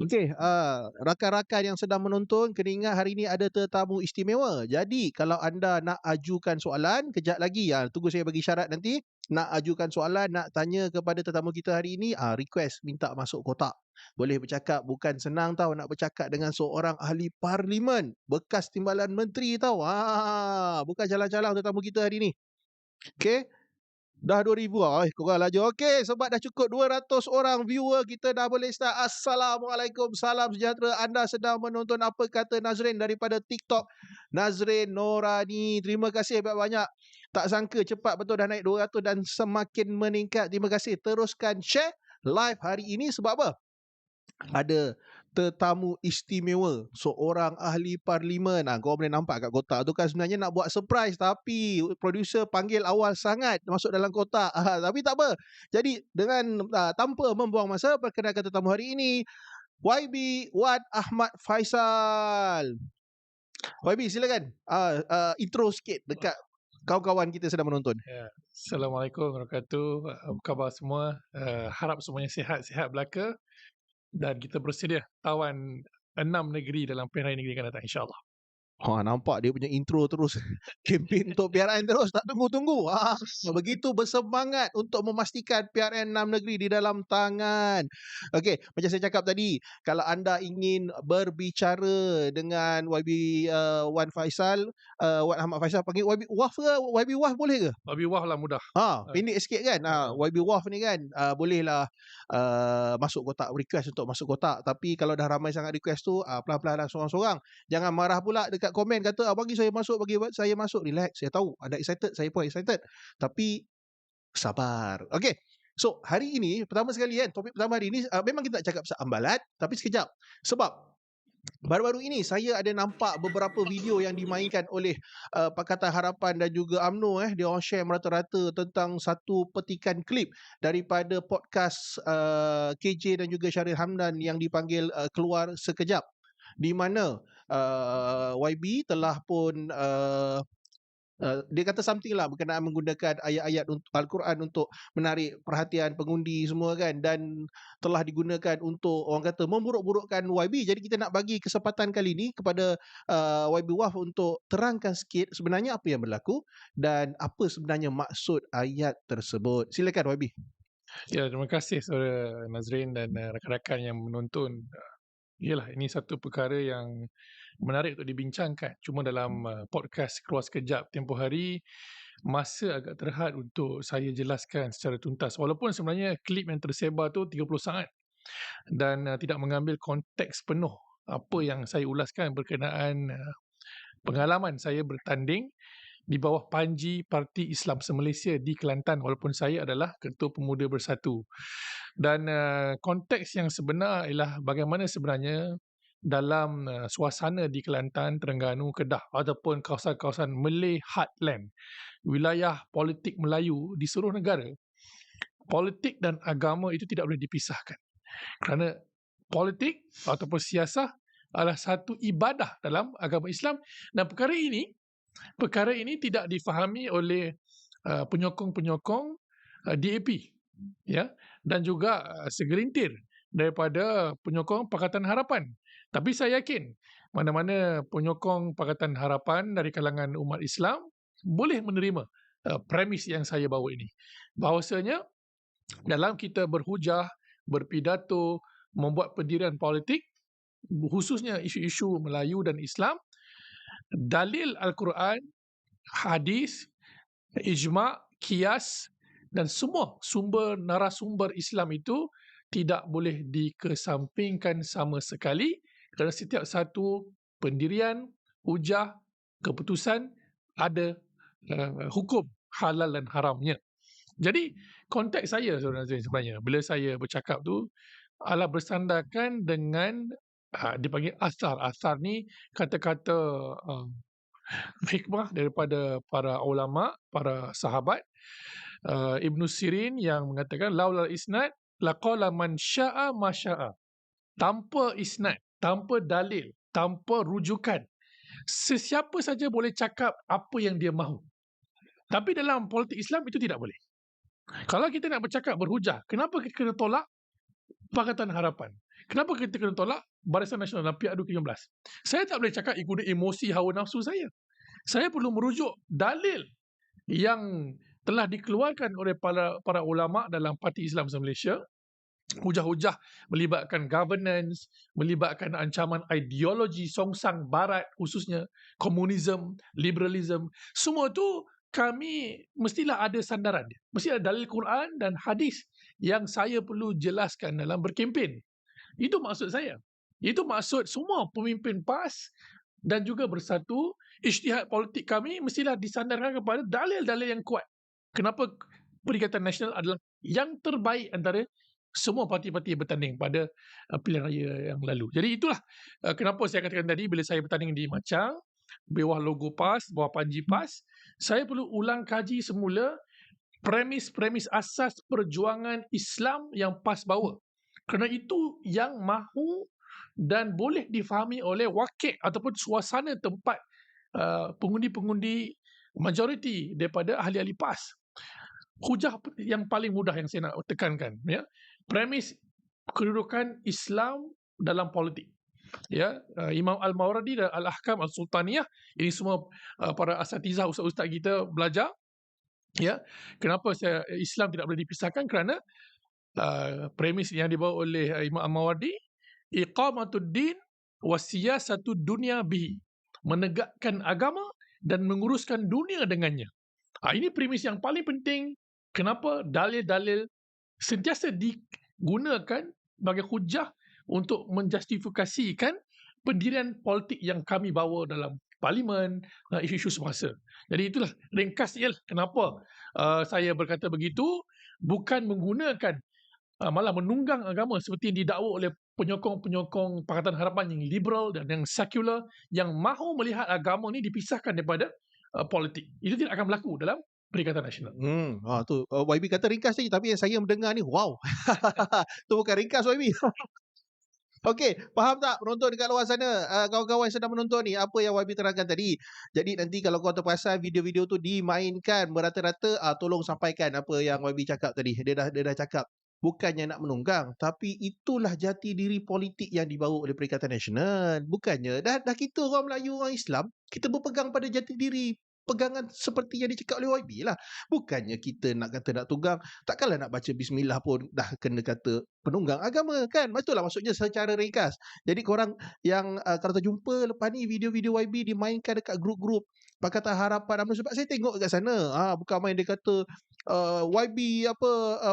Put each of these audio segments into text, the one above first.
Okey, rakan-rakan yang sedang menonton kena ingat hari ini ada tetamu istimewa. Jadi kalau anda nak ajukan soalan, kejap lagi, tunggu saya bagi syarat nanti. Nak ajukan soalan, nak tanya kepada tetamu kita hari ini, request minta masuk kotak. Boleh bercakap, bukan senang tau nak bercakap dengan seorang ahli parlimen, bekas timbalan menteri tau. Bukan calang-calang tetamu kita hari ini. Okey? Dah 2,000 kurang laju. Okey, sebab dah cukup 200 orang viewer, kita dah boleh start. Assalamualaikum, salam sejahtera. Anda sedang menonton Apa Kata Nazrin daripada TikTok Nazrin Norani. Terima kasih banyak-banyak. Tak sangka cepat betul dah naik 200 dan semakin meningkat. Terima kasih. Teruskan share live hari ini sebab apa? Ada tetamu istimewa, seorang ahli parlimen. Kau boleh nampak kat kotak tu kan sebenarnya nak buat surprise tapi producer panggil awal sangat masuk dalam kotak. Tapi tak apa. Jadi dengan tanpa membuang masa, perkenalkan tetamu hari ini, YB Wan Ahmad Faisal. YB silakan. Intro sikit dekat kawan-kawan kita sedang menonton. Ya. Assalamualaikum warahmatullahi wabarakatuh. Apa khabar semua? Harap semuanya sihat-sihat belaka dan kita bersedia tawan 6 negeri dalam pilihan raya negeri akan datang, insya-Allah. Nampak dia punya intro terus. Kempen untuk PRN terus, tak tunggu-tunggu. Begitu bersemangat untuk memastikan PRN 6 negeri di dalam tangan. Okey, macam saya cakap tadi, kalau anda ingin berbicara dengan YB Wan Faisal, Wan Ahmad Faisal, panggil YB Waf ke? YB Waf boleh ke? Lebih wah lah mudah. Pendek sikit kan. YB Waf ni kan, bolehlah masuk kotak, request untuk masuk kotak. Tapi kalau dah ramai sangat request tu, pelan-pelan lah seorang-seorang. Jangan marah pula dekat komen kata, bagi saya masuk, bagi saya masuk. Relax, saya tahu anda excited, saya pun excited. Tapi sabar. Okey. So, hari ini pertama sekali kan, topik pertama hari ini memang kita nak cakap pasal ambalat, tapi sekejap. Sebab baru-baru ini saya ada nampak beberapa video yang dimainkan oleh Pakatan Harapan dan juga UMNO. Dia orang share merata-rata tentang satu petikan klip daripada podcast KJ dan juga Syaril Hamdan yang dipanggil Keluar Sekejap, di mana YB telah pun dia kata something lah berkenaan menggunakan ayat-ayat Al-Quran untuk menarik perhatian pengundi semua kan, dan telah digunakan untuk orang kata memburuk-burukkan YB. Jadi kita nak bagi kesempatan kali ni kepada YB Waf untuk terangkan sikit sebenarnya apa yang berlaku dan apa sebenarnya maksud ayat tersebut. Silakan YB. Ya, terima kasih saudara Nazrin dan rakan-rakan yang menonton. Yalah, ini satu perkara yang menarik untuk dibincangkan. Cuma dalam podcast Keluar Sekejap tempoh hari, masa agak terhad untuk saya jelaskan secara tuntas. Walaupun sebenarnya klip yang tersebar tu 30 saat dan tidak mengambil konteks penuh apa yang saya ulaskan berkenaan pengalaman saya bertanding di bawah panji Parti Islam Se-Malaysia di Kelantan, walaupun saya adalah Ketua Pemuda Bersatu. Dan konteks yang sebenar ialah bagaimana sebenarnya dalam suasana di Kelantan, Terengganu, Kedah ataupun kawasan-kawasan Malay Heartland, wilayah politik Melayu di seluruh negara, politik dan agama itu tidak boleh dipisahkan. Kerana politik ataupun siasah adalah satu ibadah dalam agama Islam, dan perkara ini tidak difahami oleh penyokong-penyokong DAP, ya, dan juga segelintir daripada penyokong Pakatan Harapan. Tapi saya yakin mana-mana penyokong Pakatan Harapan dari kalangan umat Islam boleh menerima premis yang saya bawa ini. Bahawasanya dalam kita berhujah, berpidato, membuat pendirian politik, khususnya isu-isu Melayu dan Islam, dalil Al-Quran, hadis, ijma', qiyas dan semua sumber narasumber Islam itu tidak boleh dikesampingkan sama sekali, kerana setiap satu pendirian, hujah, keputusan ada hukum halal dan haramnya. Jadi konteks saya sebenarnya bila saya bercakap tu adalah bersandarkan dengan dipanggil asar. Asar ni kata-kata hikmah daripada para ulama, para sahabat. Ibn Sirin yang mengatakan laulal isnad laqala man syaa ma syaa. Tanpa isnad, tanpa dalil, tanpa rujukan, sesiapa saja boleh cakap apa yang dia mahu. Tapi dalam politik Islam itu tidak boleh. Kalau kita nak bercakap berhujah, kenapa kita kena tolak Pakatan Harapan? Kenapa kita kena tolak Barisan Nasional dalam PRU ke-15? Saya tak boleh cakap ikut emosi hawa nafsu saya. Saya perlu merujuk dalil yang telah dikeluarkan oleh para ulama dalam Parti Islam Malaysia, hujah-hujah melibatkan governance, melibatkan ancaman ideologi songsang barat, khususnya komunisme, liberalism. Semua tu kami mestilah ada sandaran dia. Mesti ada dalil Quran dan hadis yang saya perlu jelaskan dalam berkempen. Itu maksud saya. Itu maksud semua pemimpin PAS dan juga Bersatu, ijtihad politik kami mestilah disandarkan kepada dalil-dalil yang kuat. Kenapa Perikatan Nasional adalah yang terbaik antara semua parti-parti yang bertanding pada pilihan raya yang lalu. Jadi itulah kenapa saya katakan tadi bila saya bertanding di Macang, bawah logo PAS, bawah panji PAS, saya perlu ulang kaji semula premis-premis asas perjuangan Islam yang PAS bawa. Kerana itu yang mahu dan boleh difahami oleh wakil ataupun suasana tempat pengundi-pengundi majoriti daripada ahli-ahli PAS. Hujah yang paling mudah yang saya nak tekankan, ya, premis kedudukan Islam dalam politik. Ya, Imam Al-Mawardi dan Al-Ahkam Al-Sultaniyah, ini semua para asatizah, ustaz-ustaz kita belajar. Ya, kenapa Islam tidak boleh dipisahkan? Kerana premis yang dibawa oleh Imam Al-Mawardi, iqamatuddin wasiyasatu dunya bihi, menegakkan agama dan menguruskan dunia dengannya. Ini premis yang paling penting. Kenapa dalil-dalil sentiasa digunakan sebagai hujah untuk menjustifikasikan pendirian politik yang kami bawa dalam parlimen, isu-isu semasa. Jadi itulah ringkasnya kenapa saya berkata begitu, bukan menggunakan malah menunggang agama seperti yang didakwa oleh penyokong-penyokong Pakatan Harapan yang liberal dan yang sekular yang mahu melihat agama ni dipisahkan daripada politik. Itu tidak akan berlaku dalam Perikatan Nasional. Tu YB kata ringkas saja, tapi yang saya mendengar ni wow. Tu bukan ringkas YB. Okey, faham tak penonton dekat luar sana? Kawan-kawan yang sedang menonton ni, apa yang YB terangkan tadi. Jadi nanti kalau kau terperasan video-video tu dimainkan merata-rata, tolong sampaikan apa yang YB cakap tadi. Dia dah cakap bukannya nak menunggang, tapi itulah jati diri politik yang dibawa oleh Perikatan Nasional. Bukannya dah kita orang Melayu, orang Islam, kita berpegang pada jati diri pegangan seperti yang dicakap oleh YB lah. Bukannya kita nak kata nak tunggang, takkanlah nak baca bismillah pun dah kena kata penunggang agama kan. Itulah maksudnya secara ringkas. Jadi korang yang kalau terjumpa lepas ni video-video YB dimainkan dekat grup-grup Pakatan Harapan UMNO, sebab saya tengok dekat sana, bukan main dia kata YB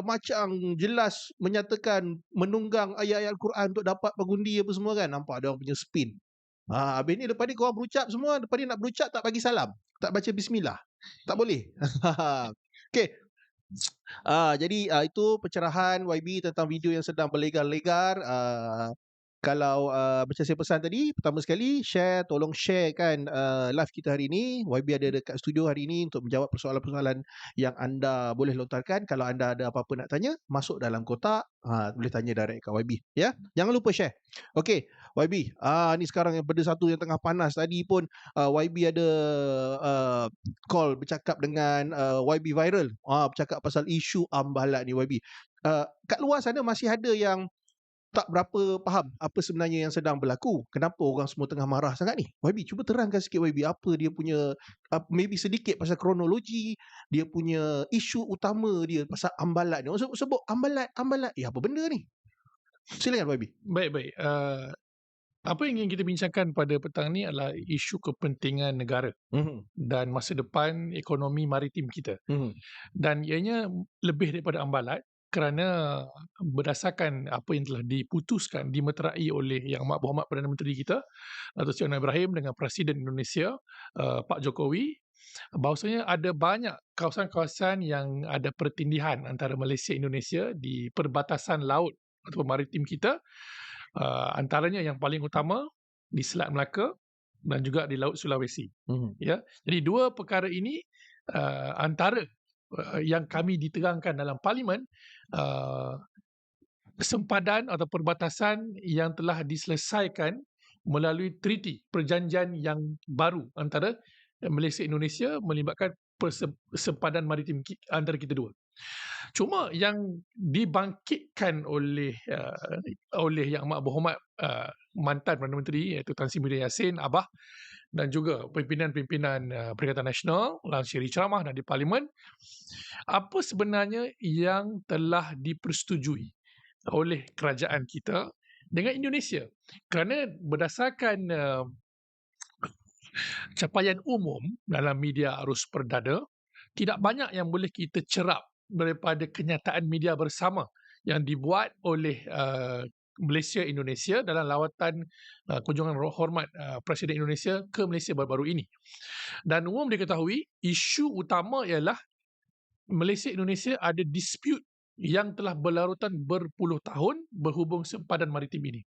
Macang jelas menyatakan menunggang ayat-ayat Al-Quran untuk dapat pengundi apa semua kan. Nampak ada orang punya spin. Habis ni lepas ni korang berucap semua, lepas ni nak berucap tak bagi salam, tak baca bismillah. Tak boleh. Okey. Jadi itu pencerahan YB tentang video yang sedang berlegar-legar. Kalau macam saya pesan tadi, pertama sekali tolong share kan live kita hari ini. YB ada dekat studio hari ini untuk menjawab persoalan-persoalan yang anda boleh lontarkan. Kalau anda ada apa-apa nak tanya, masuk dalam kotak, boleh tanya direct kat YB, ya. Jangan lupa share. Okey, YB, ni sekarang yang benda satu yang tengah panas tadi pun, YB ada call bercakap dengan YB Viral, bercakap pasal isu ambalat ni YB. Kat luar sana masih ada yang tak berapa faham apa sebenarnya yang sedang berlaku. Kenapa orang semua tengah marah sangat ni? YB, cuba terangkan sikit YB, apa dia punya maybe sedikit pasal kronologi, dia punya isu utama dia pasal ambalat ni. Orang sebut ambalat. Apa benda ni? Silakan YB. Baik. Apa yang ingin kita bincangkan pada petang ni adalah isu kepentingan negara dan masa depan ekonomi maritim kita. Dan ianya lebih daripada ambalat, kerana berdasarkan apa yang telah diputuskan, dimeterai oleh Yang Amat Berhormat Perdana Menteri kita, Dato' Seri Anwar Ibrahim, dengan Presiden Indonesia, Pak Jokowi, bahawasanya ada banyak kawasan-kawasan yang ada pertindihan antara Malaysia dan Indonesia di perbatasan laut atau maritim kita, antaranya yang paling utama di Selat Melaka dan juga di Laut Sulawesi. Ya, jadi dua perkara ini antara yang kami diterangkan dalam parlimen, sempadan atau perbatasan yang telah diselesaikan melalui treaty, perjanjian yang baru antara Malaysia Indonesia melibatkan sempadan maritim antara kita dua. Cuma yang dibangkitkan oleh Yang Amat Berhormat mantan Perdana Menteri iaitu Tan Sri Muhyiddin Yassin, Abah, dan juga pimpinan-pimpinan Perikatan Nasional lansiri ceramah dan di Parlimen, apa sebenarnya yang telah dipersetujui oleh kerajaan kita dengan Indonesia. Kerana berdasarkan capaian umum dalam media arus perdana, tidak banyak yang boleh kita cerap daripada kenyataan media bersama yang dibuat oleh Malaysia Indonesia dalam lawatan kunjungan hormat Presiden Indonesia ke Malaysia baru-baru ini. Dan umum diketahui, isu utama ialah Malaysia Indonesia ada dispute yang telah berlarutan berpuluh tahun berhubung sempadan maritim ini.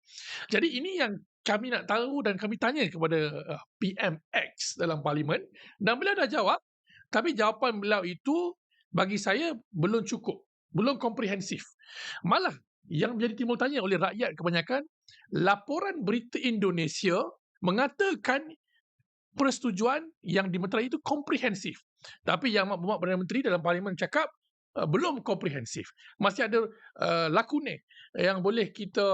Jadi ini yang kami nak tahu dan kami tanya kepada PMX dalam Parlimen, dan beliau dah jawab, tapi jawapan beliau itu bagi saya belum cukup, belum komprehensif. Malah yang menjadi timbul tanya oleh rakyat kebanyakan, laporan berita Indonesia mengatakan persetujuan yang dimeterai itu komprehensif. Tapi Yang Amat Berhormat Perdana Menteri dalam Parlimen cakap belum komprehensif. Masih ada lakune yang boleh kita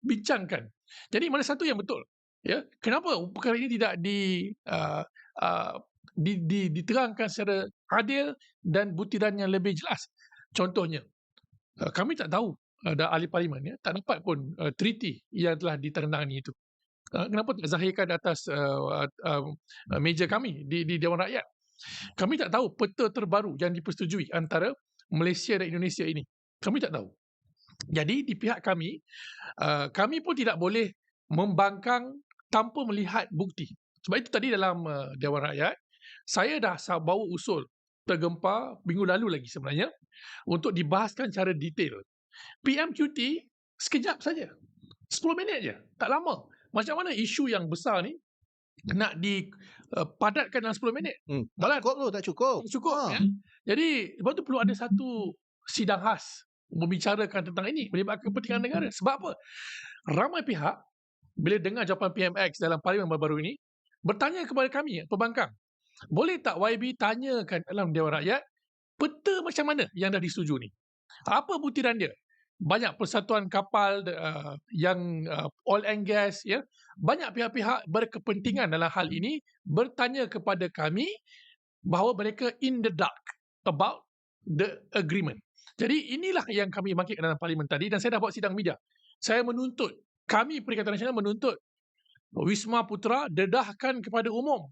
bincangkan. Jadi mana satu yang betul? Ya, kenapa perkara ini tidak diterangkan secara adil dan butiran yang lebih jelas? Contohnya, kami tak tahu, ada ahli parlimen ya, tak dapat pun treaty yang telah ditandatangani itu. Kenapa tak zahirkan atas meja kami di Dewan Rakyat? Kami tak tahu peta terbaru yang dipersetujui antara Malaysia dan Indonesia ini. Kami tak tahu. Jadi di pihak kami, kami pun tidak boleh membangkang tanpa melihat bukti. Sebab itu tadi dalam Dewan Rakyat, saya dah bawa usul tergempar minggu lalu lagi sebenarnya untuk dibahaskan secara detail. PMQT sekejap saja. 10 minit je. Tak lama. Macam mana isu yang besar ni nak dipadatkan dalam 10 minit? Tak cukup tu, tak cukup. Cukup ya. Jadi sebab tu perlu ada satu sidang khas membicarakan tentang ini, melibatkan kepentingan negara. Sebab apa? Ramai pihak bila dengar jawapan PMX dalam Parlimen baru-baru ini bertanya kepada kami, pembangkang, boleh tak YB tanyakan dalam Dewan Rakyat peta macam mana yang dah disetujui ni? Apa butiran dia? Banyak persatuan kapal yang oil and gas, ya, banyak pihak-pihak berkepentingan dalam hal ini bertanya kepada kami bahawa mereka in the dark about the agreement. Jadi inilah yang kami bangkitkan dalam Parlimen tadi, dan saya dah buat sidang media. Saya menuntut, kami Perikatan Nasional menuntut Wisma Putra dedahkan kepada umum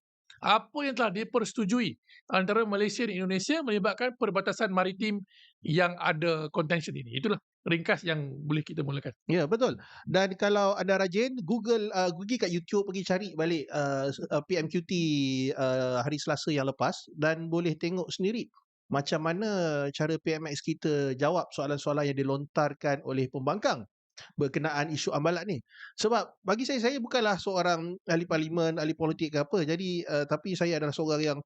apa yang telah dipersetujui antara Malaysia dan Indonesia melibatkan perbatasan maritim yang ada contention ini. Itulah ringkas yang boleh kita mulakan. Ya, betul. Dan kalau anda rajin, pergi kat YouTube, pergi cari balik PMQT hari Selasa yang lepas dan boleh tengok sendiri macam mana cara PMX kita jawab soalan-soalan yang dilontarkan oleh pembangkang berkenaan isu ambalat ni. Sebab bagi saya bukanlah seorang ahli parlimen, ahli politik ke apa. Jadi tapi saya adalah seorang yang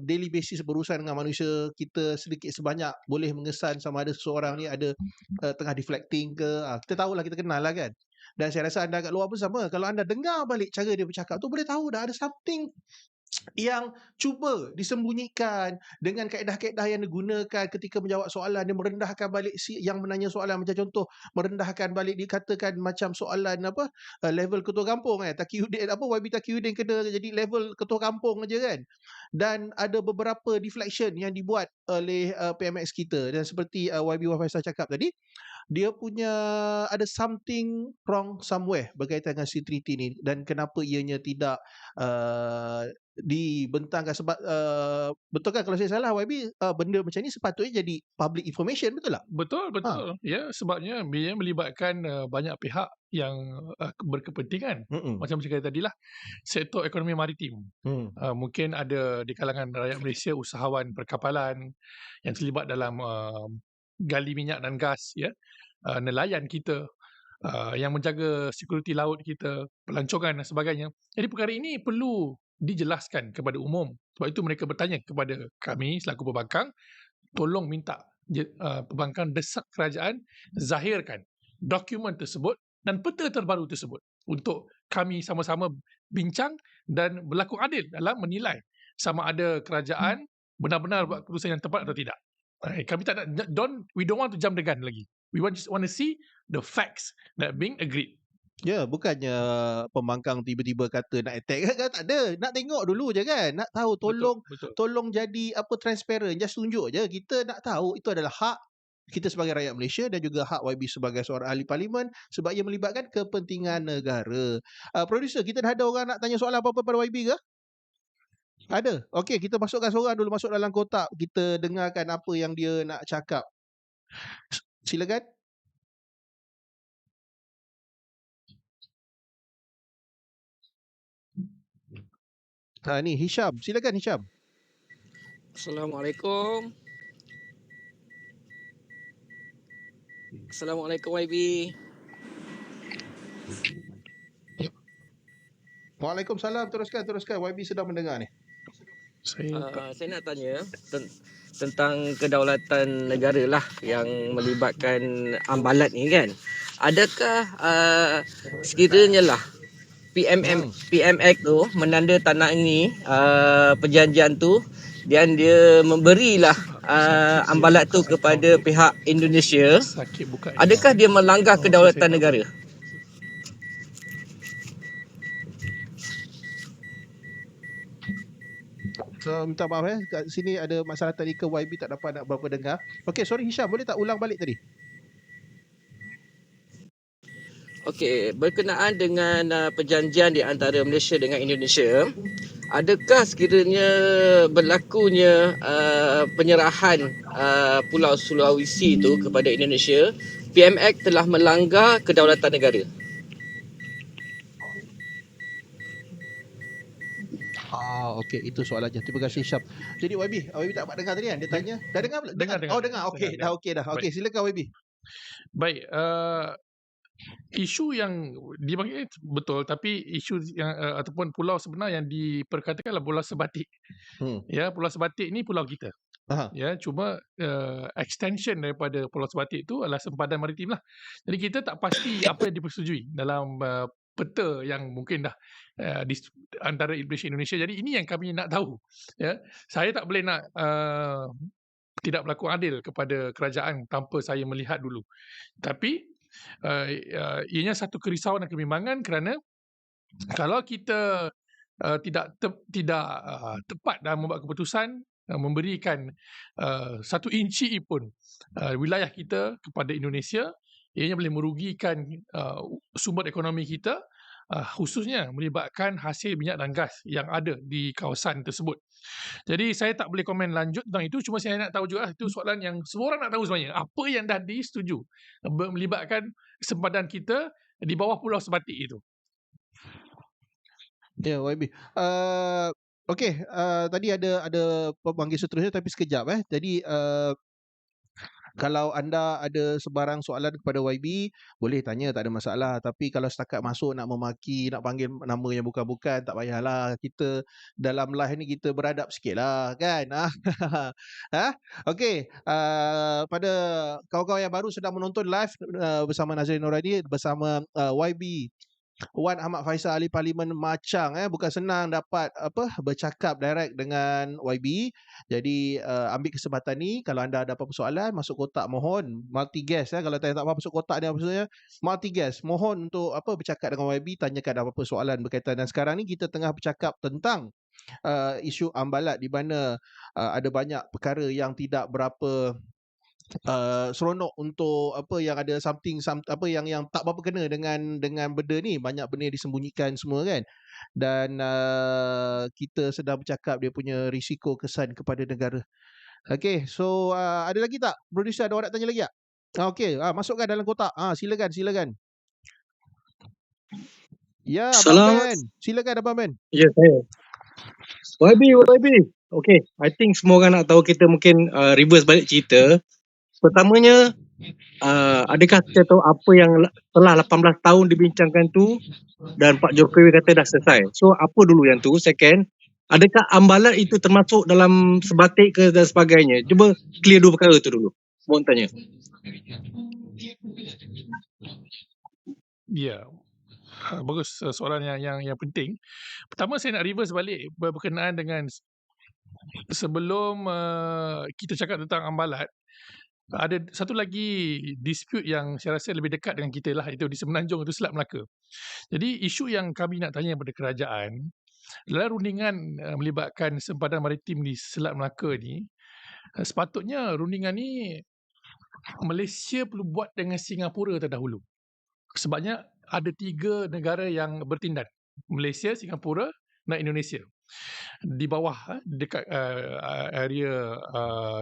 daily basis berurusan dengan manusia. Kita sedikit sebanyak boleh mengesan sama ada seseorang ni ada tengah deflecting ke. Kita tahulah, kita kenal lah kan. Dan saya rasa anda kat luar pun sama. Kalau anda dengar balik cara dia bercakap tu, boleh tahu dah ada something yang cuba disembunyikan dengan kaedah-kaedah yang digunakan ketika menjawab soalan. Dia merendahkan balik yang menanya soalan. Macam contoh, merendahkan balik, dikatakan macam soalan apa, level ketua kampung Taqiyuddin, YB Taqiyuddin kena jadi level ketua kampung aja kan. Dan ada beberapa deflection yang dibuat oleh PMX kita, dan seperti YB Faisal cakap tadi, dia punya ada something wrong somewhere berkaitan dengan si treaty ni, dan kenapa ianya tidak dibentangkan. Sebab betul kan kalau saya salah YB, benda macam ni sepatutnya jadi public information, betul tak? Betul. Ya, sebabnya ia melibatkan banyak pihak yang berkepentingan. Macam saya kata tadilah, sektor ekonomi maritim. Mungkin ada di kalangan rakyat Malaysia usahawan perkapalan yang terlibat dalam gali minyak dan gas, ya, nelayan kita, yang menjaga security laut kita, pelancongan dan sebagainya. Jadi perkara ini perlu dijelaskan kepada umum. Sebab itu mereka bertanya kepada kami selaku pembangkang, tolong minta pembangkang desak kerajaan zahirkan dokumen tersebut dan peta terbaru tersebut untuk kami sama-sama bincang dan berlaku adil dalam menilai sama ada kerajaan benar-benar buat keputusan yang tepat atau tidak. Kami tak nak, we don't want to jump the gun lagi. We just want to see the facts that being agreed. Ya, bukannya pembangkang tiba-tiba kata nak attack kan, tak ada. Nak tengok dulu je kan. Nak tahu, Betul. tolong jadi transparent. Just tunjuk je. Kita nak tahu itu adalah hak kita sebagai rakyat Malaysia dan juga hak YB sebagai seorang ahli parlimen sebab ia melibatkan kepentingan negara. Producer, kita dah ada orang nak tanya soalan apa-apa pada YB ke? Ada. Okey, kita masukkan seorang dulu masuk dalam kotak. Kita dengarkan apa yang dia nak cakap. Silakan. Ni Hisham. Silakan Hisham. Assalamualaikum. Assalamualaikum YB. Waalaikumsalam. Teruskan. YB sedang mendengar ni. Saya nak tanya tentang kedaulatan negara lah yang melibatkan ambalat ni kan. Adakah sekiranya lah PMX tu menandatangani perjanjian tu dan dia memberilah ambalat tu kepada pihak Indonesia, adakah dia melanggar kedaulatan negara? So, minta maaf kat sini ada masalah tadika YB tak dapat nak berapa dengar. Okey, sorry Hisham, boleh tak ulang balik tadi? Okey, berkenaan dengan perjanjian di antara Malaysia dengan Indonesia, adakah sekiranya berlakunya penyerahan Pulau Sulawesi itu kepada Indonesia, PMX telah melanggar kedaulatan negara? Okey, itu soalannya. Terima kasih Hisham. Jadi YB tak dapat dengar tadi kan? Dia tanya. Dah dengar belum? Dengar. Oh, dengar. Okey, dah okey dah. Okey, silakan YB. Baik, isu yang dipanggil betul, tapi isu yang ataupun pulau sebenar yang diperkatakan adalah Pulau Sebatik. Ya, Pulau Sebatik ni pulau kita. Ya, cuma extension daripada Pulau Sebatik itu adalah sempadan maritim lah. Jadi kita tak pasti apa yang dipersetujui dalam peta yang mungkin dah di antara Malaysia Indonesia. Jadi ini yang kami nak tahu. Ya, saya tak boleh nak tidak berlaku adil kepada kerajaan tanpa saya melihat dulu. Tapi ianya satu kerisauan dan kebimbangan kerana kalau kita tidak tepat dalam membuat keputusan memberikan 1 inci pun wilayah kita kepada Indonesia, ianya boleh merugikan sumber ekonomi kita, khususnya melibatkan hasil minyak dan gas yang ada di kawasan tersebut. Jadi saya tak boleh komen lanjut tentang itu, cuma saya nak tahu juga itu soalan yang semua orang nak tahu sebenarnya, apa yang dah disetujui melibatkan sempadan kita di bawah Pulau Sebatik itu. Ya, YB. Okey, tadi ada pemanggil seterusnya tapi sekejap Jadi kalau anda ada sebarang soalan kepada YB, boleh tanya, tak ada masalah. Tapi kalau setakat masuk nak memaki, nak panggil nama yang bukan-bukan, tak payahlah. Kita dalam live ni kita beradab sikitlah kan. Okey, pada kawan-kawan yang baru sedang menonton live bersama Nazrin Noradi, bersama YB Wan Ahmad Faisal ahli parlimen Machang bukan senang dapat bercakap direct dengan YB. Jadi ambil kesempatan ni, kalau anda ada apa-apa soalan masuk kotak, mohon multi guest kalau tak apa masuk kotak ni, maksudnya multi guest, mohon untuk bercakap dengan YB, tanyakan apa-apa soalan berkaitan. Dan sekarang ni kita tengah bercakap tentang isu ambalat di mana ada banyak perkara yang tidak berapa seronok untuk yang ada yang tak berapa kena dengan benda ni. Banyak benda disembunyikan semua kan. Dan kita sedang bercakap dia punya risiko kesan kepada negara. Okey, so ada lagi tak? Producer, ada orang nak tanya lagi tak? Okey, masukkan dalam kotak. Silakan. Ya, Abang Ben. Silakan Abang Ben. Ya, saya. YB. Okay, I think semua orang nak tahu, kita mungkin reverse balik cerita. Pertamanya, adakah kita tahu apa yang telah 18 tahun dibincangkan tu dan Pak Jokowi kata dah selesai. So, apa dulu yang tu? Second, adakah ambalat itu termasuk dalam Sebatik ke dan sebagainya? Cuba clear dua perkara tu dulu. Mohon tanya. Ya. Bagus soalan yang penting. Pertama saya nak reverse balik berkenaan dengan sebelum kita cakap tentang ambalat, ada satu lagi dispute yang saya rasa lebih dekat dengan kita lah, itu di Semenanjung, itu Selat Melaka. Jadi isu yang kami nak tanya kepada kerajaan, dalam rundingan melibatkan sempadan maritim di Selat Melaka ni, sepatutnya rundingan ni Malaysia perlu buat dengan Singapura terdahulu. Sebabnya ada 3 negara yang bertindan. Malaysia, Singapura dan Indonesia. Di bawah dekat area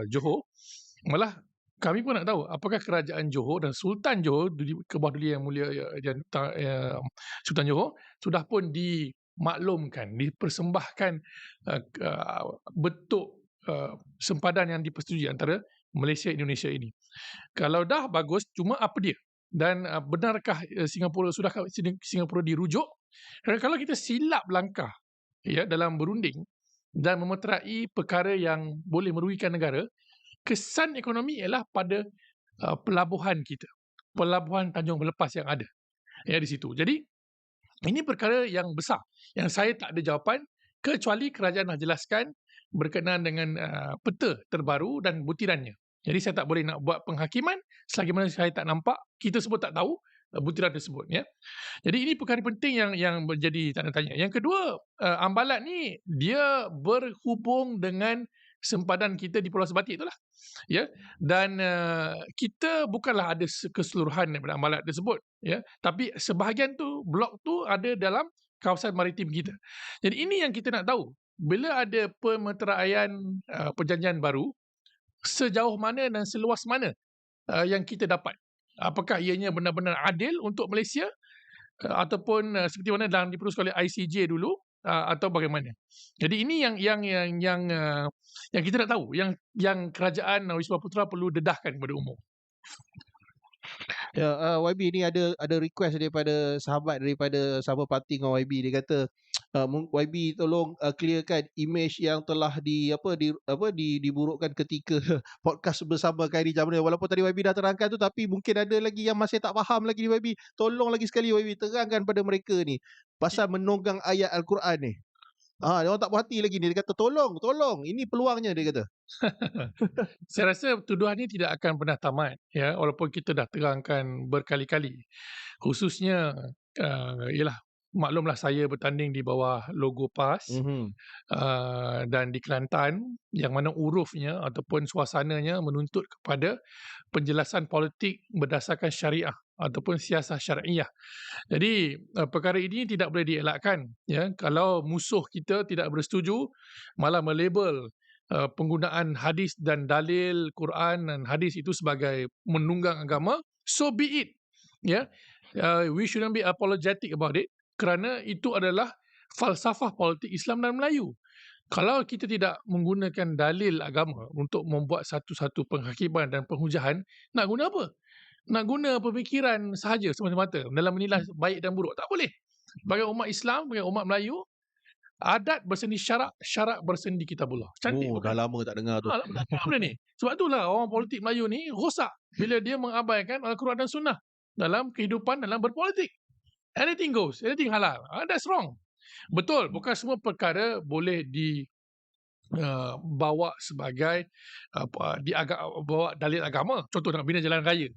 Johor. Malah kami pun nak tahu apakah kerajaan Johor dan Sultan Johor, Kebawah Duli Yang Mulia Sultan Johor sudah pun dimaklumkan, dipersembahkan bentuk sempadan yang dipersetujui antara Malaysia Indonesia ini. Kalau dah bagus, cuma apa dia? Dan benarkah sudahkah Singapura dirujuk? Kerana kalau kita silap langkah dalam berunding dan memeterai perkara yang boleh merugikan negara, kesan ekonomi ialah pada pelabuhan kita, pelabuhan Tanjung Pelepas yang ada di situ. Jadi ini perkara yang besar yang saya tak ada jawapan kecuali kerajaan nak jelaskan berkenaan dengan peta terbaru dan butirannya. Jadi saya tak boleh nak buat penghakiman selagi mana saya tak nampak, kita semua tak tahu butiran tersebut. Jadi ini perkara penting yang menjadi tanda tanya. Yang kedua, ambalat ni dia berhubung dengan sempadan kita di Pulau Sebatik itulah. Dan kita bukanlah ada keseluruhan daripada ambalat tersebut. Tapi sebahagian tu, blok tu ada dalam kawasan maritim kita. Jadi ini yang kita nak tahu. Bila ada pemeteraian perjanjian baru, sejauh mana dan seluas mana yang kita dapat? Apakah ianya benar-benar adil untuk Malaysia ataupun seperti mana dalam diperlukan oleh ICJ dulu atau bagaimana? Jadi ini yang kita nak tahu, yang kerajaan Wisma Putra perlu dedahkan kepada umum. Ya, YB ni ada request daripada sahabat parti dengan YB. Dia kata YB tolong clearkan image yang telah diburukkan ketika podcast bersama Khairi Jamil. Walaupun tadi YB dah terangkan tu, tapi mungkin ada lagi yang masih tak faham lagi ni YB. Tolong lagi sekali YB terangkan pada mereka ni pasal menunggang ayat Al-Quran ni. Dia orang tak puas hati lagi ni. Dia kata tolong, ini peluangnya, dia kata. Saya rasa tuduhan ini tidak akan pernah tamat, walaupun kita dah terangkan berkali-kali. Khususnya ialah maklumlah saya bertanding di bawah logo PAS dan di Kelantan, yang mana urufnya ataupun suasananya menuntut kepada penjelasan politik berdasarkan syariah ataupun siasah syariah. Jadi perkara ini tidak boleh dielakkan. Kalau musuh kita tidak bersetuju, malah melabel penggunaan hadis dan dalil Quran dan hadis itu sebagai menunggang agama, so be it. We shouldn't be apologetic about it, kerana itu adalah falsafah politik Islam dan Melayu. Kalau kita tidak menggunakan dalil agama untuk membuat satu-satu penghakiman dan penghujahan, nak guna apa? Nak guna pemikiran sahaja semata-mata dalam menilai baik dan buruk? Tak boleh. Bagi umat Islam, bagi umat Melayu, adat bersendi syarak, syarak bersendi kitabullah. Cantik. Dah lama tak dengar tu. Tak dengar benda ni. Sebab itulah orang politik Melayu ni rosak bila dia mengabaikan Al-Quran dan Sunnah dalam kehidupan, dalam berpolitik. Anything goes, anything halal. That's wrong. Betul, bukan semua perkara boleh bawa sebagai bawa dalil agama. Contoh nak bina jalan raya.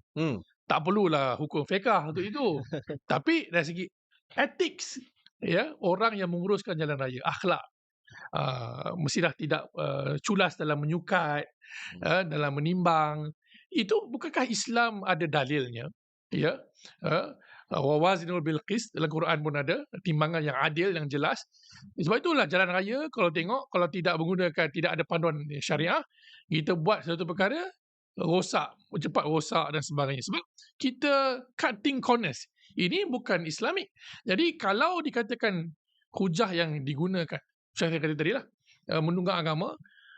Tak perlulah hukum fiqah untuk itu. Tapi dari segi ethics, orang yang menguruskan jalan raya, akhlak, mestilah tidak culas dalam menyukat, dalam menimbang. Itu bukankah Islam ada dalilnya? Wa wazinul bil qist, dalam Quran pun ada timbangan yang adil, yang jelas. Sebab itulah jalan raya, kalau tengok, kalau tidak menggunakan, tidak ada panduan syariah, kita buat satu perkara rosak, cepat rosak dan sebagainya. Sebab kita cutting corners. Ini bukan Islamik. Jadi kalau dikatakan hujah yang digunakan, saya kata tadi lah, menunggang agama,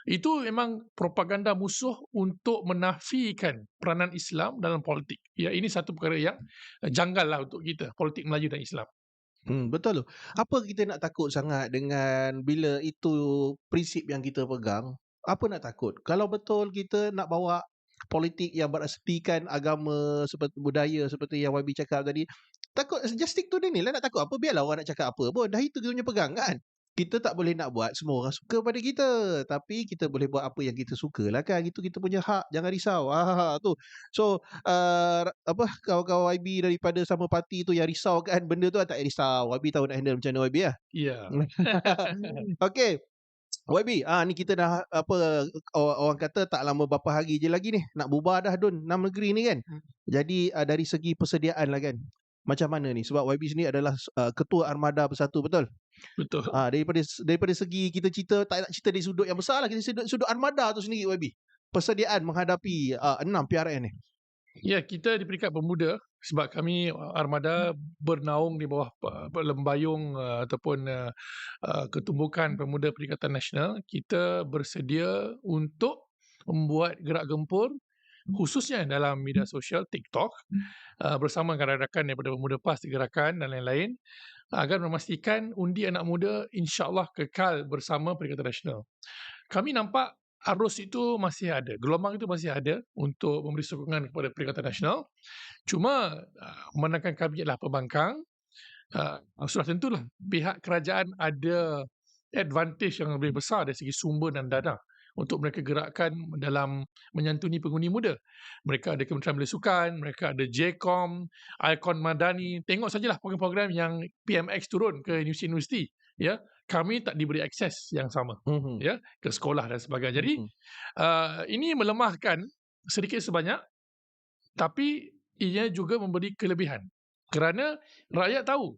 itu memang propaganda musuh untuk menafikan peranan Islam dalam politik. Ini satu perkara yang janggal lah untuk kita, politik Melayu dan Islam. Betul tu. Apa kita nak takut sangat dengan bila itu prinsip yang kita pegang? Apa nak takut? Kalau betul kita nak bawa politik yang berasaskan agama, seperti budaya, seperti yang YB cakap tadi, takut just stick to ni lah. Nak takut apa? Biarlah orang nak cakap apa pun. Dah itu kita punya pegangan. kita tak boleh nak buat semua orang suka pada kita, tapi kita boleh buat apa yang kita suka lah kan. Itu kita punya hak, jangan risau. Tu. So, kawan-kawan YB daripada sama parti tu yang risau kan benda tu, tak payah risau. YB tahu nak handle macam mana YB lah. Ya. Okey. YB, ni kita dah orang kata tak lama berapa hari je lagi ni nak bubar dah Dun 6 negeri ni kan. Jadi dari segi persediaan lah kan. Macam mana ni? Sebab YB sendiri adalah ketua Armada Bersatu, betul? Betul. Daripada segi kita cerita, tak nak cerita di sudut yang besar lah, kita sudut Armada tu sendiri YB. Persediaan menghadapi 6 PRN ni. Ya, kita di peringkat pemuda sebab kami Armada bernaung di bawah lembayung ataupun ketumbukan pemuda Perikatan Nasional. Kita bersedia untuk membuat gerak gempur khususnya dalam media sosial TikTok bersama rakan-rakan daripada Pemuda PAS Gerakan dan lain-lain agar memastikan undi anak muda insya-Allah kekal bersama Perikatan Nasional. Kami nampak arus itu masih ada, gelombang itu masih ada untuk memberi sokongan kepada Perikatan Nasional. Cuma memandangkan kami adalah pembangkang, sudah tentulah pihak kerajaan ada advantage yang lebih besar dari segi sumber dan dana untuk mereka gerakkan dalam menyantuni pengundi muda. Mereka ada Kementerian Belia Sukan, mereka ada JCOM, Ikon Madani. Tengok sajalah program-program yang PMX turun ke universiti-universiti. Ya, kami tak diberi akses yang sama ya ke sekolah dan sebagainya. Jadi ini melemahkan sedikit sebanyak, tapi ia juga memberi kelebihan kerana rakyat tahu,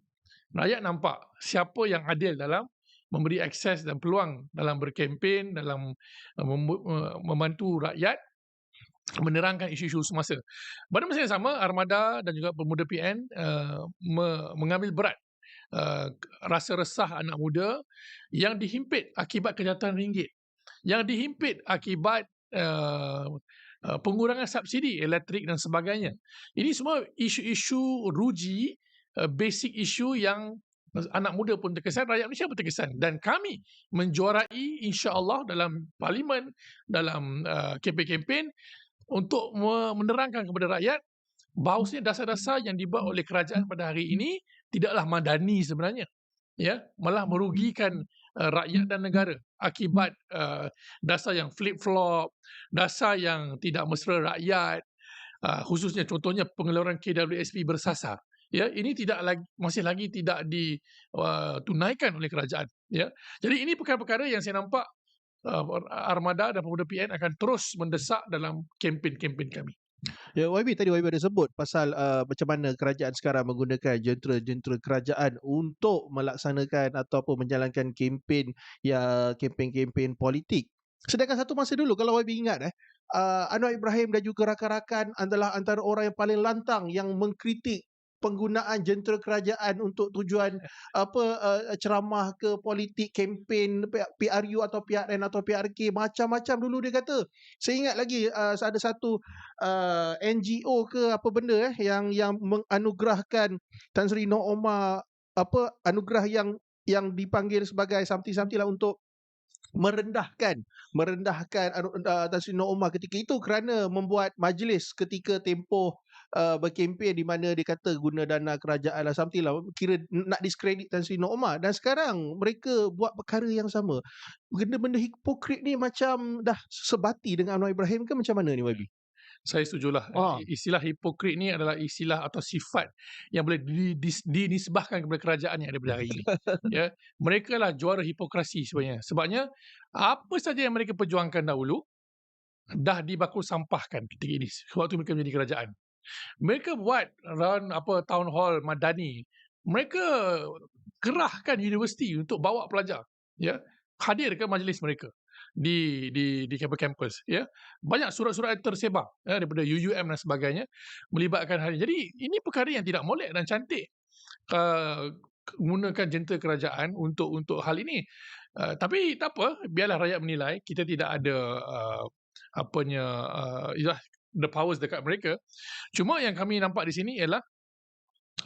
rakyat nampak siapa yang adil dalam memberi akses dan peluang dalam berkempen, dalam membantu rakyat menerangkan isu-isu semasa. Pada masa yang sama, Armada dan juga Pemuda PN mengambil berat rasa resah anak muda yang dihimpit akibat kejahatan ringgit, yang dihimpit akibat pengurangan subsidi elektrik dan sebagainya. Ini semua isu-isu ruji, basic isu yang anak muda pun terkesan, rakyat Malaysia pun terkesan. Dan kami menjuarai insya-Allah dalam parlimen, dalam kempen-kempen untuk menerangkan kepada rakyat bahawasanya dasar-dasar yang dibuat oleh kerajaan pada hari ini tidaklah madani sebenarnya. Ya, malah merugikan rakyat dan negara akibat dasar yang flip-flop, dasar yang tidak mesra rakyat, khususnya contohnya pengeluaran KWSP bersasar. Ya, ini masih lagi tidak ditunaikan oleh kerajaan. Ya, jadi ini perkara-perkara yang saya nampak Armada dan Pemuda PN akan terus mendesak dalam kempen-kempen kami. Ya, YB tadi YB ada sebut pasal macam mana kerajaan sekarang menggunakan jentera-jentera kerajaan untuk melaksanakan ataupun menjalankan kempen politik. Sedangkan satu masa dulu kalau YB ingat Anwar Ibrahim dan juga rakan-rakan adalah antara orang yang paling lantang yang mengkritik penggunaan jentera kerajaan untuk tujuan ceramah ke politik, kempen PRU atau PRN atau PRK, macam-macam dulu dia kata. Saya ingat lagi ada satu NGO ke apa benda yang menganugerahkan Tan Sri Noh Omar anugerah yang dipanggil sebagai something lah untuk merendahkan Tan Sri Noh Omar ketika itu kerana membuat majlis ketika tempoh berkempen di mana dia kata guna dana kerajaan lah something lah, kira nak diskredit Tan Sri Noh Omar. Dan sekarang mereka buat perkara yang sama. Benda-benda hipokrit ni macam dah sebati dengan Anwar Ibrahim ke macam mana ni YB? Saya setujulah. Istilah hipokrit ni adalah istilah atau sifat yang boleh dinisbahkan kepada kerajaan yang ada pada hari ini. Ya, mereka lah juara hipokrasi sebenarnya. Sebabnya apa saja yang mereka perjuangkan dahulu dah dibakul sampahkan ketika ini waktu mereka menjadi kerajaan. Mereka buat town hall madani. Mereka kerahkan universiti untuk bawa pelajar, ya, hadir ke majlis mereka di kampus, ya. Banyak surat-surat tersebar daripada UUM dan sebagainya melibatkan hal ini. Jadi ini perkara yang tidak molek dan cantik menggunakan jentera kerajaan untuk hal ini. Tapi tak apa, biarlah rakyat menilai. Kita tidak ada the powers dekat mereka. Cuma yang kami nampak di sini ialah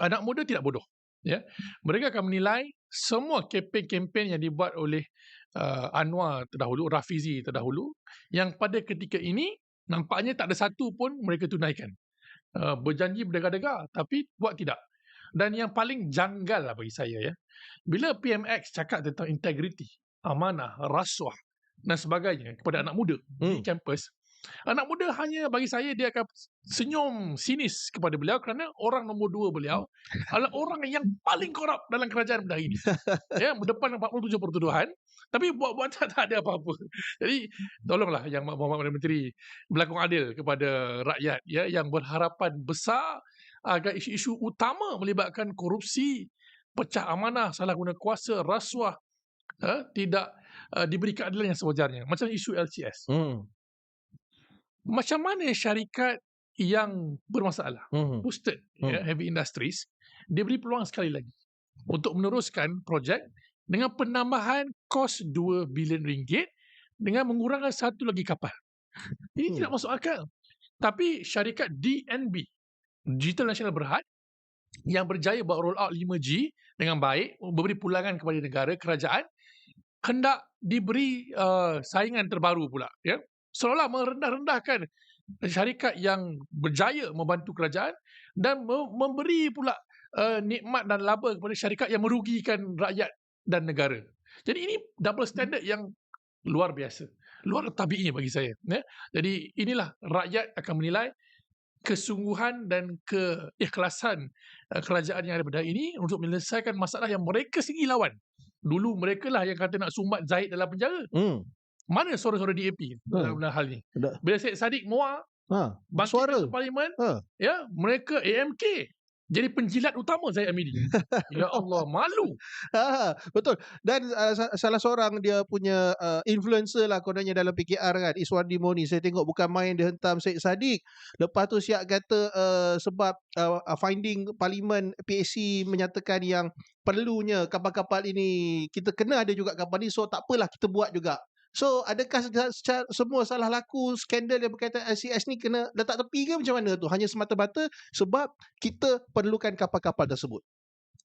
anak muda tidak bodoh. Ya, mereka akan menilai semua kempen-kempen yang dibuat oleh Anwar terdahulu, Rafizi terdahulu, yang pada ketika ini nampaknya tak ada satu pun mereka tunaikan. Berjanji berdegar-degar tapi buat tidak. Dan yang paling janggal lah bagi saya ya, bila PMX cakap tentang integriti, amanah, rasuah dan sebagainya kepada anak muda di kampus, anak muda hanya bagi saya dia akan senyum sinis kepada beliau kerana orang nombor 2 beliau adalah orang yang paling korup dalam kerajaan pada hari ini. Ya, depan 47 pertuduhan, tapi buat tak ada apa-apa. Jadi tolonglah yang Muhammad Perdana Menteri berlaku adil kepada rakyat ya, yang berharapan besar agar isu-isu utama melibatkan korupsi, pecah amanah, salah guna kuasa, rasuah tidak diberi keadilan yang sewajarnya. Macam isu LCS. Macam mana syarikat yang bermasalah, boosted, heavy industries, diberi peluang sekali lagi untuk meneruskan projek dengan penambahan kos RM2 bilion dengan mengurangkan satu lagi kapal. Ini tidak masuk akal. Tapi syarikat DNB, Digital Nasional Berhad, yang berjaya buat roll out 5G dengan baik, memberi pulangan kepada negara, kerajaan, hendak diberi saingan terbaru pula. Ya? Seolah merendah-rendahkan syarikat yang berjaya membantu kerajaan dan memberi pula nikmat dan laba kepada syarikat yang merugikan rakyat dan negara. Jadi ini double standard yang luar biasa, luar tabi'i bagi saya. Ya? Jadi inilah rakyat akan menilai kesungguhan dan keikhlasan kerajaan yang ada pada ini untuk menyelesaikan masalah yang mereka sendiri lawan. Dulu mereka lah yang kata nak sumbat Zahid dalam penjara. Mana suara-suara DAP dalam hal ni? Bila Syed Saddiq Muar bangkit ke parlimen, ya, mereka AMK jadi penjilat utama Zahid Hamidi. Ya Allah, malu. Betul. Dan salah seorang dia punya influencer lah kononnya dalam PKR kan, Iswandi Moni. Saya tengok bukan main dia hentam Syed Saddiq. Lepas tu siap kata sebab finding parlimen PAC menyatakan yang perlunya kapal-kapal ini, kita kena ada juga kapal ni, so tak apalah kita buat juga. So adakah semua salah laku skandal yang berkaitan LCS ni kena letak tepi ke macam mana tu? Hanya semata-mata sebab kita perlukan kapal-kapal tersebut.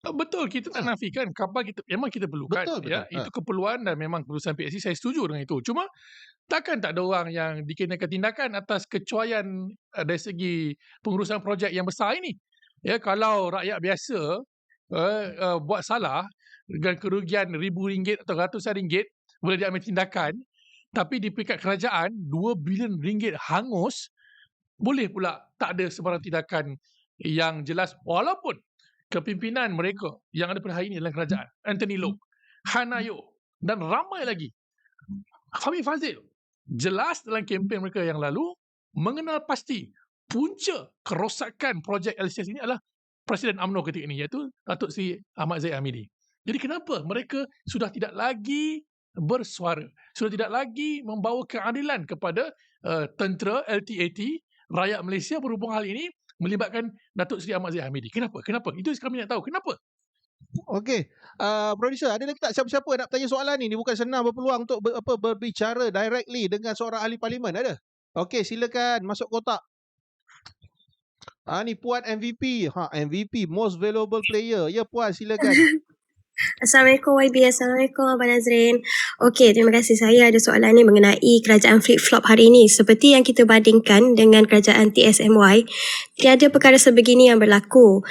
Betul, kita tak nafikan kapal kita memang kita perlukan. Betul. Ya, itu keperluan dan memang keputusan PAC, saya setuju dengan itu. Cuma takkan tak ada orang yang dikenakan tindakan atas kecuaian dari segi pengurusan projek yang besar ini. Ya, kalau rakyat biasa buat salah dengan kerugian RM1,000 atau RM100,000 boleh diambil tindakan, tapi di peringkat kerajaan RM2 bilion hangus, boleh pula tak ada sebarang tindakan yang jelas, walaupun kepimpinan mereka yang ada pada hari ini dalam kerajaan, Anthony Loke, Han Ayok dan ramai lagi, Fahmi Fadzil, jelas dalam kempen mereka yang lalu mengenal pasti punca kerosakan projek LCS ini adalah Presiden UMNO ketika ini, iaitu Datuk Seri Ahmad Zahid Hamidi. Jadi kenapa mereka sudah tidak lagi bersuara, sudah tidak lagi membawa keadilan kepada tentera, LTAT, rakyat Malaysia berhubung hal ini melibatkan Datuk Seri Ahmad Zahid Hamidi? Kenapa? Itu kami nak tahu. Kenapa? Okey, producer, ada lagi tak siapa-siapa nak tanya soalan ni? Ini bukan senang berpeluang untuk berbicara directly dengan seorang ahli parlimen, ada? Okey, silakan masuk kotak. Ni Puan MVP. MVP, Most Valuable Player. Ya Puan, silakan. Assalamualaikum YB, Assalamualaikum Abang Nazrin. Okey, terima kasih. Saya ada soalan ni mengenai kerajaan flip-flop hari ini. Seperti yang kita bandingkan dengan kerajaan TSMY, tiada perkara sebegini yang berlaku.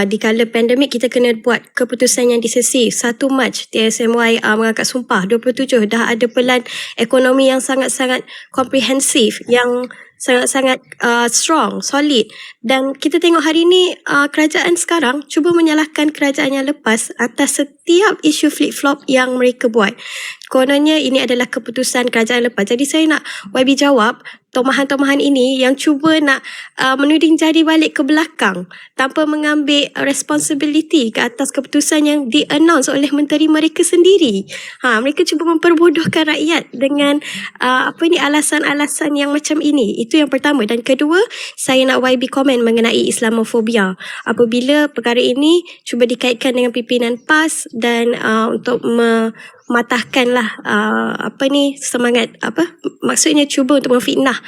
Di kala pandemik, kita kena buat keputusan yang disesif. 1 Mac, TSMY mengangkat sumpah. 27, dah ada pelan ekonomi yang sangat-sangat komprehensif, yang sangat-sangat strong, solid. Dan kita tengok hari ni kerajaan sekarang cuba menyalahkan kerajaan yang lepas atas setiap isu flip-flop yang mereka buat. Kononnya ini adalah keputusan kerajaan lepas. Jadi saya nak YB jawab, tomahan-tomahan ini yang cuba nak menuding jari balik ke belakang tanpa mengambil responsibility ke atas keputusan yang di-announce oleh menteri mereka sendiri. Mereka cuba memperbodohkan rakyat dengan alasan-alasan yang macam ini. Itu yang pertama. Dan kedua, saya nak YB komen mengenai Islamofobia. Apabila perkara ini cuba dikaitkan dengan pimpinan PAS dan untuk mematahkanlah semangat maksudnya cuba untuk memfitnah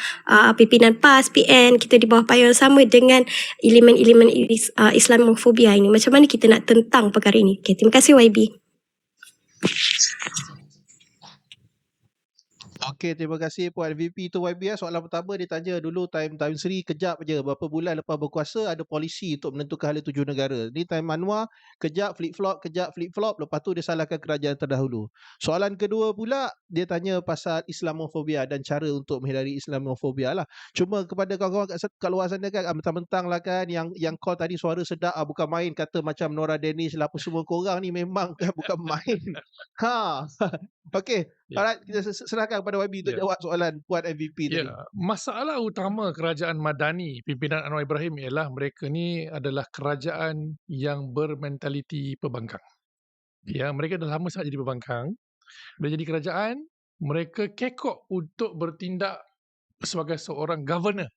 pimpinan PAS, PN, kita di bawah payung sama dengan elemen-elemen Islamofobia ini. Macam mana kita nak tentang perkara ini? Okay, terima kasih YB. Okey, terima kasih Puan MVP. Tu YBS soalan pertama dia tanya dulu time Sri kejap je berapa bulan lepas berkuasa ada polisi untuk menentukan hala tuju negara. Ni time Anwar kejap flip-flop lepas tu dia salahkan kerajaan terdahulu. Soalan kedua pula dia tanya pasal Islamofobia dan cara untuk menghindari Islamofobia lah. Cuma kepada kawan-kawan kat luar sana kan mentang-mentang lah kan yang call tadi suara sedap bukan main kata macam Nora Danish lah apa semua korang ni memang bukan main. Ha. Okey, Ya. alright kita serahkan kepada YB untuk Ya. jawab soalan Puan MVP tadi. Ya, masalah utama kerajaan Madani pimpinan Anwar Ibrahim ialah mereka ni adalah kerajaan yang bermentaliti pembangkang. Ya, mereka dah lama sangat jadi pembangkang. Bila jadi kerajaan, mereka kekok untuk bertindak sebagai seorang governor.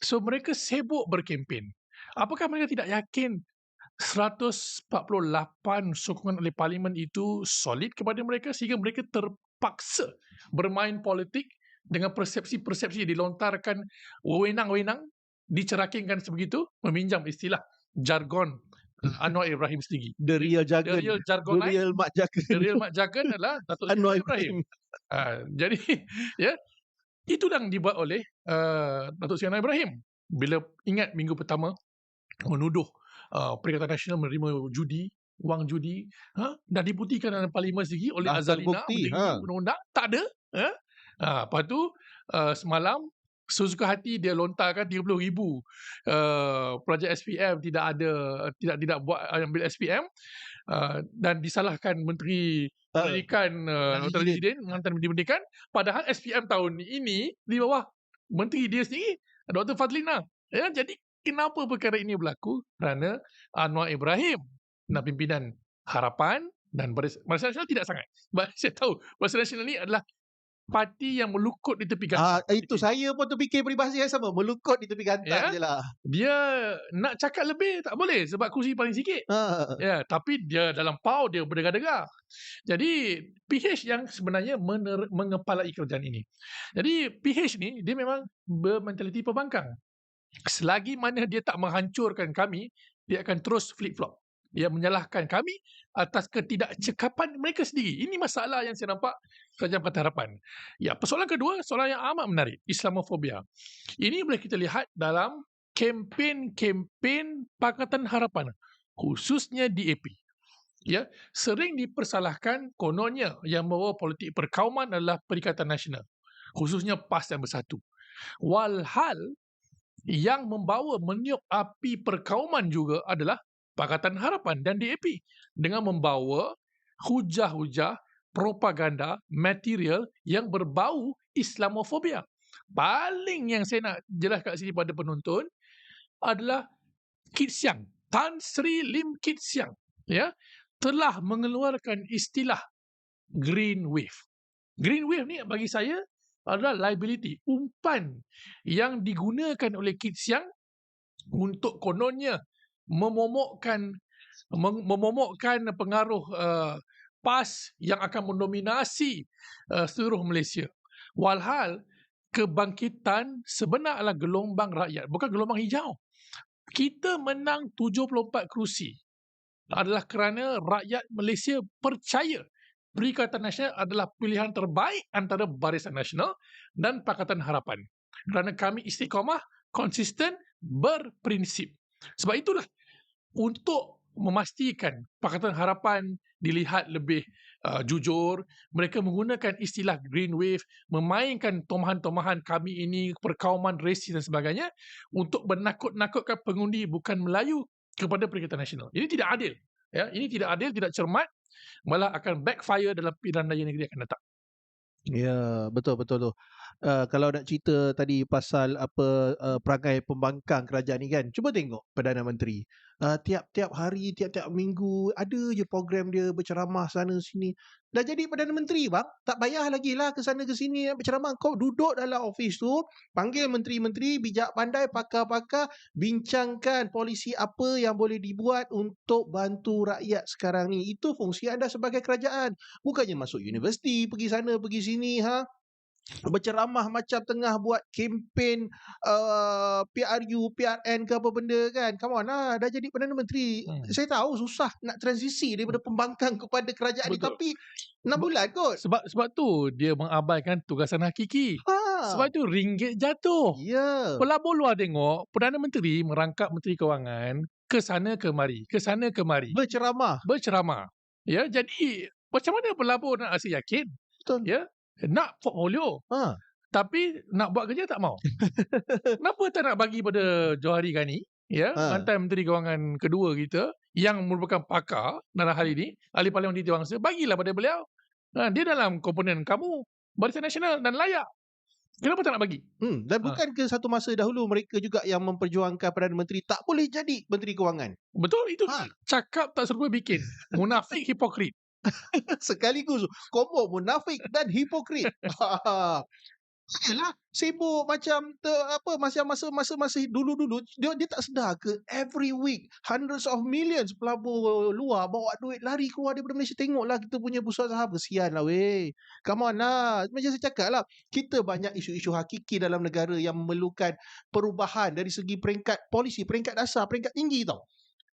So mereka sibuk berkempen. Apakah mereka tidak yakin 148 sokongan oleh parlimen itu solid kepada mereka sehingga mereka terpaksa bermain politik dengan persepsi-persepsi dilontarkan wewenang-wewenang, dicerakingkan sebegitu, meminjam istilah jargon Anwar Ibrahim sendiri. The real jargon. The real The jargon real mak jargon. The real mak jargon adalah Datuk Seri Anwar Ibrahim. Jadi ya, itu yang dibuat oleh Datuk Seri Anwar Ibrahim. Bila ingat minggu pertama menuduh Perikatan Nasional menerima judi, wang judi, dan dibuktikan dalam parlimen sendiri oleh Dah Azalina terbukti, menjadi undang-undang, tak ada. Lepas tu semalam sesuka hati dia lontarkan 30,000 pelajar SPM tidak buat ambil SPM, dan disalahkan Menteri Pendidikan mantan Menteri Pendidikan, padahal SPM tahun ini di bawah Menteri dia sendiri Dr. Fadlina. Ya, jadi kenapa perkara ini berlaku? Kerana Anwar Ibrahim dan pimpinan Harapan dan Barisan Nasional tidak sangat. Saya tahu Barisan Nasional ni adalah parti yang melukut di tepi gantang. Itu saya pun terfikir peribahasa yang sama, melukut di tepi gantang je lah. Dia nak cakap lebih tak boleh sebab kursi paling sikit. Ya, tapi dia dalam pau dia berdegar-degar. Jadi PH yang sebenarnya mengepalai kerajaan ini. Jadi PH ni dia memang bermentaliti pembangkang. Selagi mana dia tak menghancurkan kami, dia akan terus flip-flop. Dia menyalahkan kami atas ketidakcekapan mereka sendiri. Ini masalah yang saya nampak kerajaan Pakatan Harapan. Ya, persoalan kedua, soalan yang amat menarik, Islamofobia. Ini boleh kita lihat dalam kempen-kempen Pakatan Harapan, khususnya DAP. Ya, sering dipersalahkan kononnya yang membawa politik perkauman adalah Perikatan Nasional, khususnya PAS yang bersatu. Walhal yang membawa meniup api perkauman juga adalah Pakatan Harapan dan DAP dengan membawa hujah-hujah propaganda material yang berbau Islamofobia. Paling yang saya nak jelas kat sini pada penonton adalah Kit Siang, Tan Sri Lim Kit Siang, ya, telah mengeluarkan istilah green wave. Green wave ni bagi saya adalah liability, umpan yang digunakan oleh Kit Siang untuk kononnya memomokkan pengaruh PAS yang akan mendominasi seluruh Malaysia. Walhal kebangkitan sebenar adalah gelombang rakyat, bukan gelombang hijau. Kita menang 74 kerusi adalah kerana rakyat Malaysia percaya Perikatan Nasional adalah pilihan terbaik antara Barisan Nasional dan Pakatan Harapan. Kerana kami istiqamah, konsisten, berprinsip. Sebab itulah, untuk memastikan Pakatan Harapan dilihat lebih jujur, mereka menggunakan istilah green wave, memainkan tomahan-tomahan kami ini, perkauman resis dan sebagainya, untuk menakut-nakutkan pengundi bukan Melayu kepada Perikatan Nasional. Ini tidak adil. Ya, ini tidak adil, tidak cermat, malah akan backfire dalam pilihan raya negeri akan datang. Ya, betul tu. Kalau nak cerita tadi pasal perangai pembangkang kerajaan ni kan, cuba tengok Perdana Menteri. Tiap-tiap hari, tiap-tiap minggu ada je program dia berceramah sana sini. Dah jadi Perdana Menteri bang, tak payah lagi lah ke sana ke sini berceramah. Kau duduk dalam office tu, panggil menteri-menteri bijak pandai, pakar-pakar, bincangkan polisi apa yang boleh dibuat untuk bantu rakyat sekarang ni. Itu fungsi anda sebagai kerajaan. Bukannya masuk universiti, pergi sana, pergi sini, berceramah macam tengah buat kempen PRU, PRN ke apa benda kan. Come on lah, dah jadi Perdana Menteri. Saya tahu susah nak transisi daripada pembangkang kepada kerajaan ni, Betul. tapi 6 bulan kot. Sebab tu dia mengabaikan tugasan hakiki. Sebab Ha. tu ringgit jatuh. Ya. Pelabur luar tengok Perdana Menteri merangkap Menteri Kewangan ke sana kemari, berceramah. Ya, jadi macam mana pelabur nak rasa yakin? Betul. Ya, nak portfolio. Ha. Tapi nak buat kerja tak mau. Kenapa tak nak bagi pada Johari Ghani, ya, mantan Menteri Kewangan kedua kita yang merupakan pakar dalam hal ini, ahli Parlimen Anti-Wangsa, bagilah pada beliau. Dia dalam komponen kamu, Barisan Nasional dan layak. Kenapa tak nak bagi? Dan bukan ke satu masa dahulu mereka juga yang memperjuangkan Perdana Menteri tak boleh jadi Menteri Kewangan. Betul, itu cakap tak serupa bikin. Munafik, hipokrit. Sekaligus combo munafik dan hipokrit. Yalah, sibuk macam masa dulu-dulu dia tak sedar ke every week hundreds of millions pelabur luar bawa duit lari keluar daripada Malaysia. Tengoklah kita punya bursa saham, kesian lah weh. Come on lah. Macam saya cakap lah, kita banyak isu-isu hakiki dalam negara yang memerlukan perubahan dari segi peringkat polisi, peringkat dasar, peringkat tinggi tau.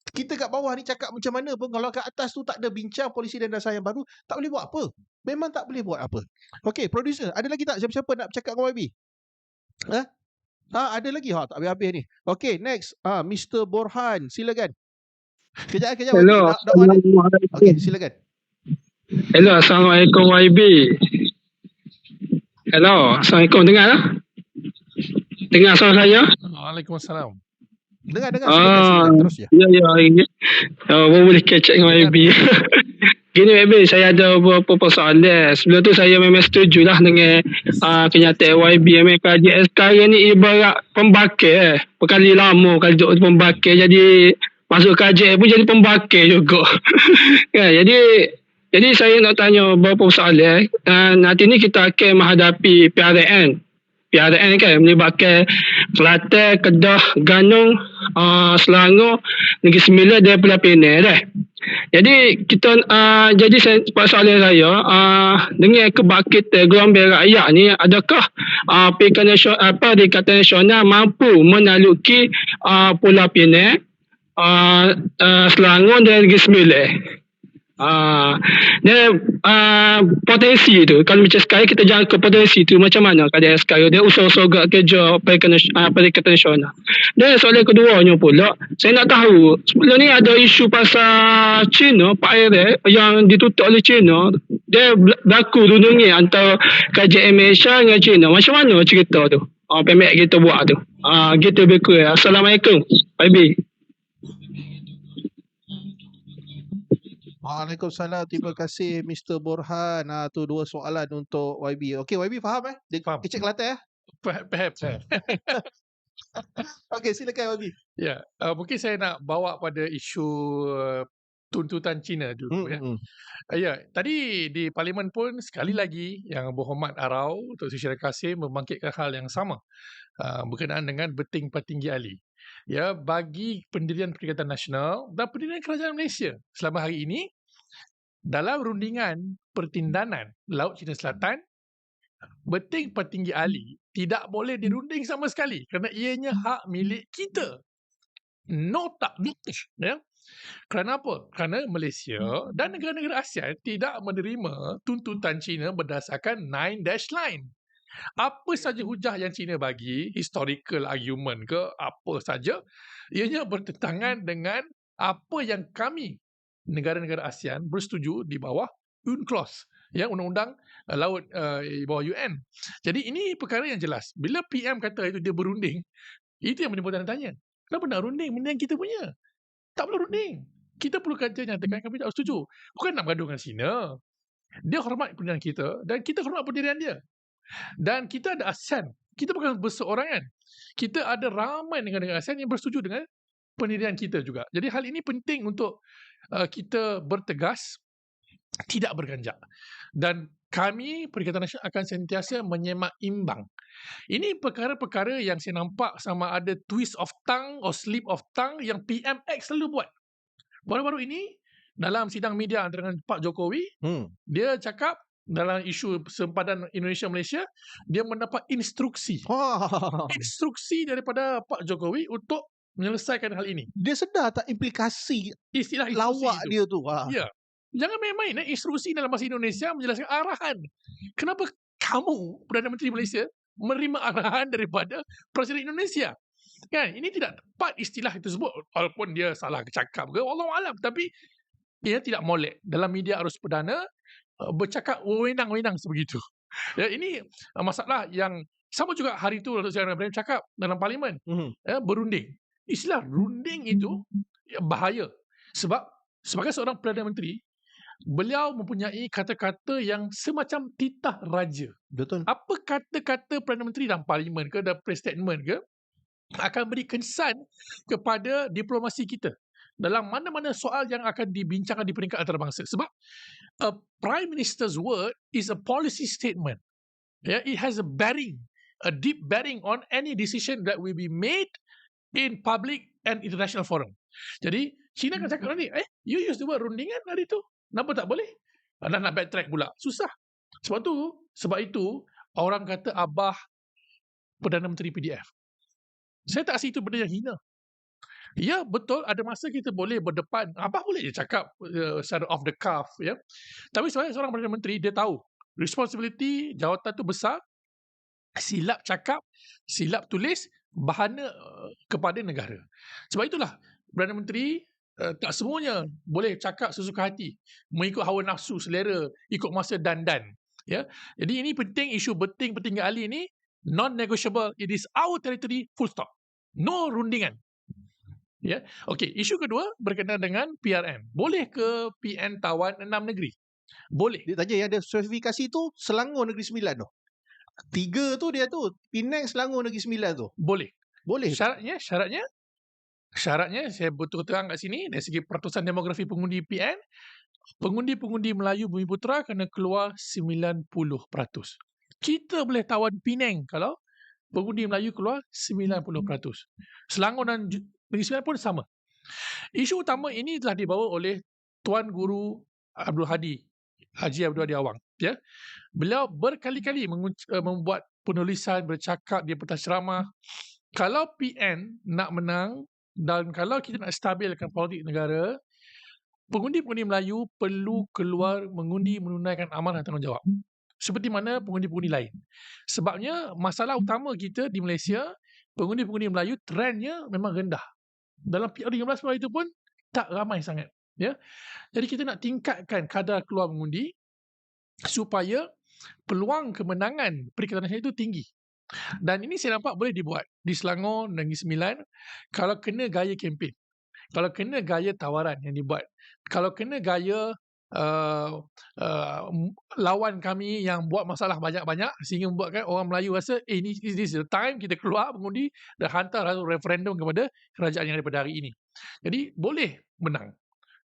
Kita kat bawah ni cakap macam mana pun, kalau kat atas tu tak ada bincang polisi dan dasar yang baru, tak boleh buat apa. Memang tak boleh buat apa. Okey, producer, ada lagi tak siapa-siapa nak bercakap dengan YB? Ada lagi? Tak habis-habis ni. Okey, next. Mr. Borhan, silakan. Kejap. Hello. Okey, silakan. Hello, Assalamualaikum YB. Hello, Assalamualaikum. Dengar lah? Dengar suara saya? Waalaikumsalam. Dengar. Silakan. Terus je. Ya. Boleh catch dengan YB. Gini YB, saya ada beberapa persoalan. Sebelum tu saya memang setuju lah dengan kenyataan YB. Memang kerajaan sekarang ni ibarat pembakar. Perkali lama kali duduk pembakar, jadi masuk kerajaan pun jadi pembakar juga. Kan? Jadi saya nak tanya beberapa soalan. Nanti ni kita akan menghadapi PRN. PRN kan melibatkan Kelantan, Kedah, Ganong, Selangor, Negeri Sembilan dan Pulau Pinang dah. Jadi saya soalan saya dengan kebangkitan gelombang rakyat ni, adakah Perikatan Nasional mampu menaluki Pulau Pinang, Selangor dan Negeri Sembilan? Potensi tu, kalau macam sekarang kita jangka potensi tu macam mana keadaan sekarang, dia usaha-usaha kerja Perikatan Nasional. Dan soalan keduanya pula, saya nak tahu sebelum ni ada isu pasal China, Pak Aire yang ditutup oleh China, dia berlaku dunungi antara kerajaan Malaysia dengan China. Macam mana cerita tu? Pemek kita buat tu. Gitu berkurang. Assalamualaikum. YB. Waalaikumsalam. Terima kasih Mr. Borhan. Tu dua soalan untuk YB. Okey, YB faham Dia Faham. kecil Kelantan Perhaps. Okey, silakan YB. Ya, mungkin saya nak bawa pada isu tuntutan China dulu. Ya, tadi di Parlimen pun sekali lagi Yang Berhormat Arau Dr. Sri Kasim membangkitkan hal yang sama berkenaan dengan Beting Petinggi Ali. Ya, bagi pendirian Perikatan Nasional dan pendirian Kerajaan Malaysia selama hari ini, dalam rundingan pertindanan Laut Cina Selatan, Beting Petinggi Ali tidak boleh dirunding sama sekali kerana ianya hak milik kita. Ya. Kerana apa? Kerana Malaysia dan negara-negara ASEAN tidak menerima tuntutan China berdasarkan 9 dash line. Apa saja hujah yang China bagi, historical argument ke apa saja, ianya bertentangan dengan apa yang kami, negara-negara ASEAN, bersetuju di bawah UNCLOS, ya, Undang-Undang Laut bawah UN. Jadi ini perkara yang jelas. Bila PM kata itu dia berunding, itu yang menimbulkan tanya. Kenapa nak runding benda yang kita punya? Tak perlu runding. Kita perlu kata nyatakan kami tak setuju. Bukan nak bergaduh dengan China. Dia hormat pendirian kita dan kita hormat pendirian dia. Dan kita ada ASEAN. Kita bukan berseorangan. Kita ada ramai negara-negara ASEAN yang bersetuju dengan pendirian kita juga. Jadi hal ini penting untuk kita bertegas, tidak berganjak. Dan kami, Perikatan Nasional akan sentiasa menyemak imbang. Ini perkara-perkara yang saya nampak sama ada twist of tongue or slip of tongue yang PMX selalu buat. Baru-baru ini, dalam sidang media antara Pak Jokowi, dia cakap dalam isu sempadan Indonesia-Malaysia, dia mendapat instruksi daripada Pak Jokowi untuk menyelesaikan hal ini. Dia sedar tak implikasi Istilah instruksi lawak itu. dia tu? Ya. Jangan main-main instruksi dalam bahasa Indonesia menjelaskan arahan. Kenapa kamu, Perdana Menteri Malaysia, menerima arahan daripada Presiden Indonesia? Kan? Ini tidak tepat istilah itu sebut, walaupun dia salah cakap ke, wallahualam, tapi dia tidak molek dalam media arus perdana bercakap wewenang-wewenang sebegitu. Ya, ini masalah yang sama juga hari itu Datuk Seri Ibrahim cakap dalam parlimen, berunding. Istilah runding itu bahaya sebab sebagai seorang Perdana Menteri, beliau mempunyai kata-kata yang semacam titah raja. Betul. Apa kata-kata Perdana Menteri dalam parlimen ke, dalam press statement ke, akan beri kesan kepada diplomasi kita dalam mana-mana soal yang akan dibincangkan di peringkat antarabangsa. Sebab a Prime Minister's word is a policy statement. Yeah, it has a deep bearing on any decision that will be made in public and international forum. Jadi China akan cakap nanti, you use the word rundingan hari tu, kenapa tak boleh? Dah nak backtrack pula, susah. Sebab itu orang kata Abah Perdana Menteri PDF. Saya tak rasa itu benda yang hina. Ya, betul, ada masa kita boleh berdepan, Abah boleh je cakap secara off the cuff, ya. Tapi sebagai seorang Perdana Menteri, dia tahu responsibility jawatan tu besar, silap cakap, silap tulis, bahana kepada negara. Sebab itulah Perdana Menteri tak semuanya boleh cakap sesuka hati, mengikut hawa nafsu, selera, ikut masa dan. Ya. Jadi ini penting, isu penting kali ini non-negotiable. It is our territory, full stop. No rundingan. Ya. Okey, isu kedua berkenaan dengan PRN. Boleh ke PN tawan 6 negeri? Boleh. Dia tanya yang ada spesifikasi tu Selangor Negeri Sembilan tu. 3 tu dia tu, Penang, Selangor Negeri Sembilan tu. Boleh. Boleh. Syaratnya saya betul terang kat sini dari segi peratusan demografi pengundi PN, pengundi-pengundi Melayu Bumiputera kena keluar 90%. Kita boleh tawan Penang kalau pengundi Melayu keluar 90%. Selangor dan Negeri Sembilan pun sama. Isu utama ini telah dibawa oleh Tuan Guru Abdul Hadi, Haji Abdul Hadi Awang. Ya. Beliau berkali-kali membuat penulisan, bercakap di pentas ceramah. Kalau PN nak menang dan kalau kita nak stabilkan politik negara, pengundi-pengundi Melayu perlu keluar mengundi menunaikan amanah dan tanggungjawab. Seperti mana pengundi-pengundi lain. Sebabnya masalah utama kita di Malaysia, pengundi-pengundi Melayu trendnya memang rendah. Dalam PR13 itu pun tak ramai sangat. Ya. Jadi kita nak tingkatkan kadar keluar mengundi supaya peluang kemenangan Perikatan Nasional itu tinggi. Dan ini saya nampak boleh dibuat di Selangor dan Negeri Sembilan kalau kena gaya kempen, kalau kena gaya tawaran yang dibuat, kalau kena gaya lawan kami yang buat masalah banyak-banyak sehingga membuatkan orang Melayu rasa this is the time kita keluar mengundi dan hantar referendum kepada kerajaan yang daripada hari ini. Jadi boleh menang.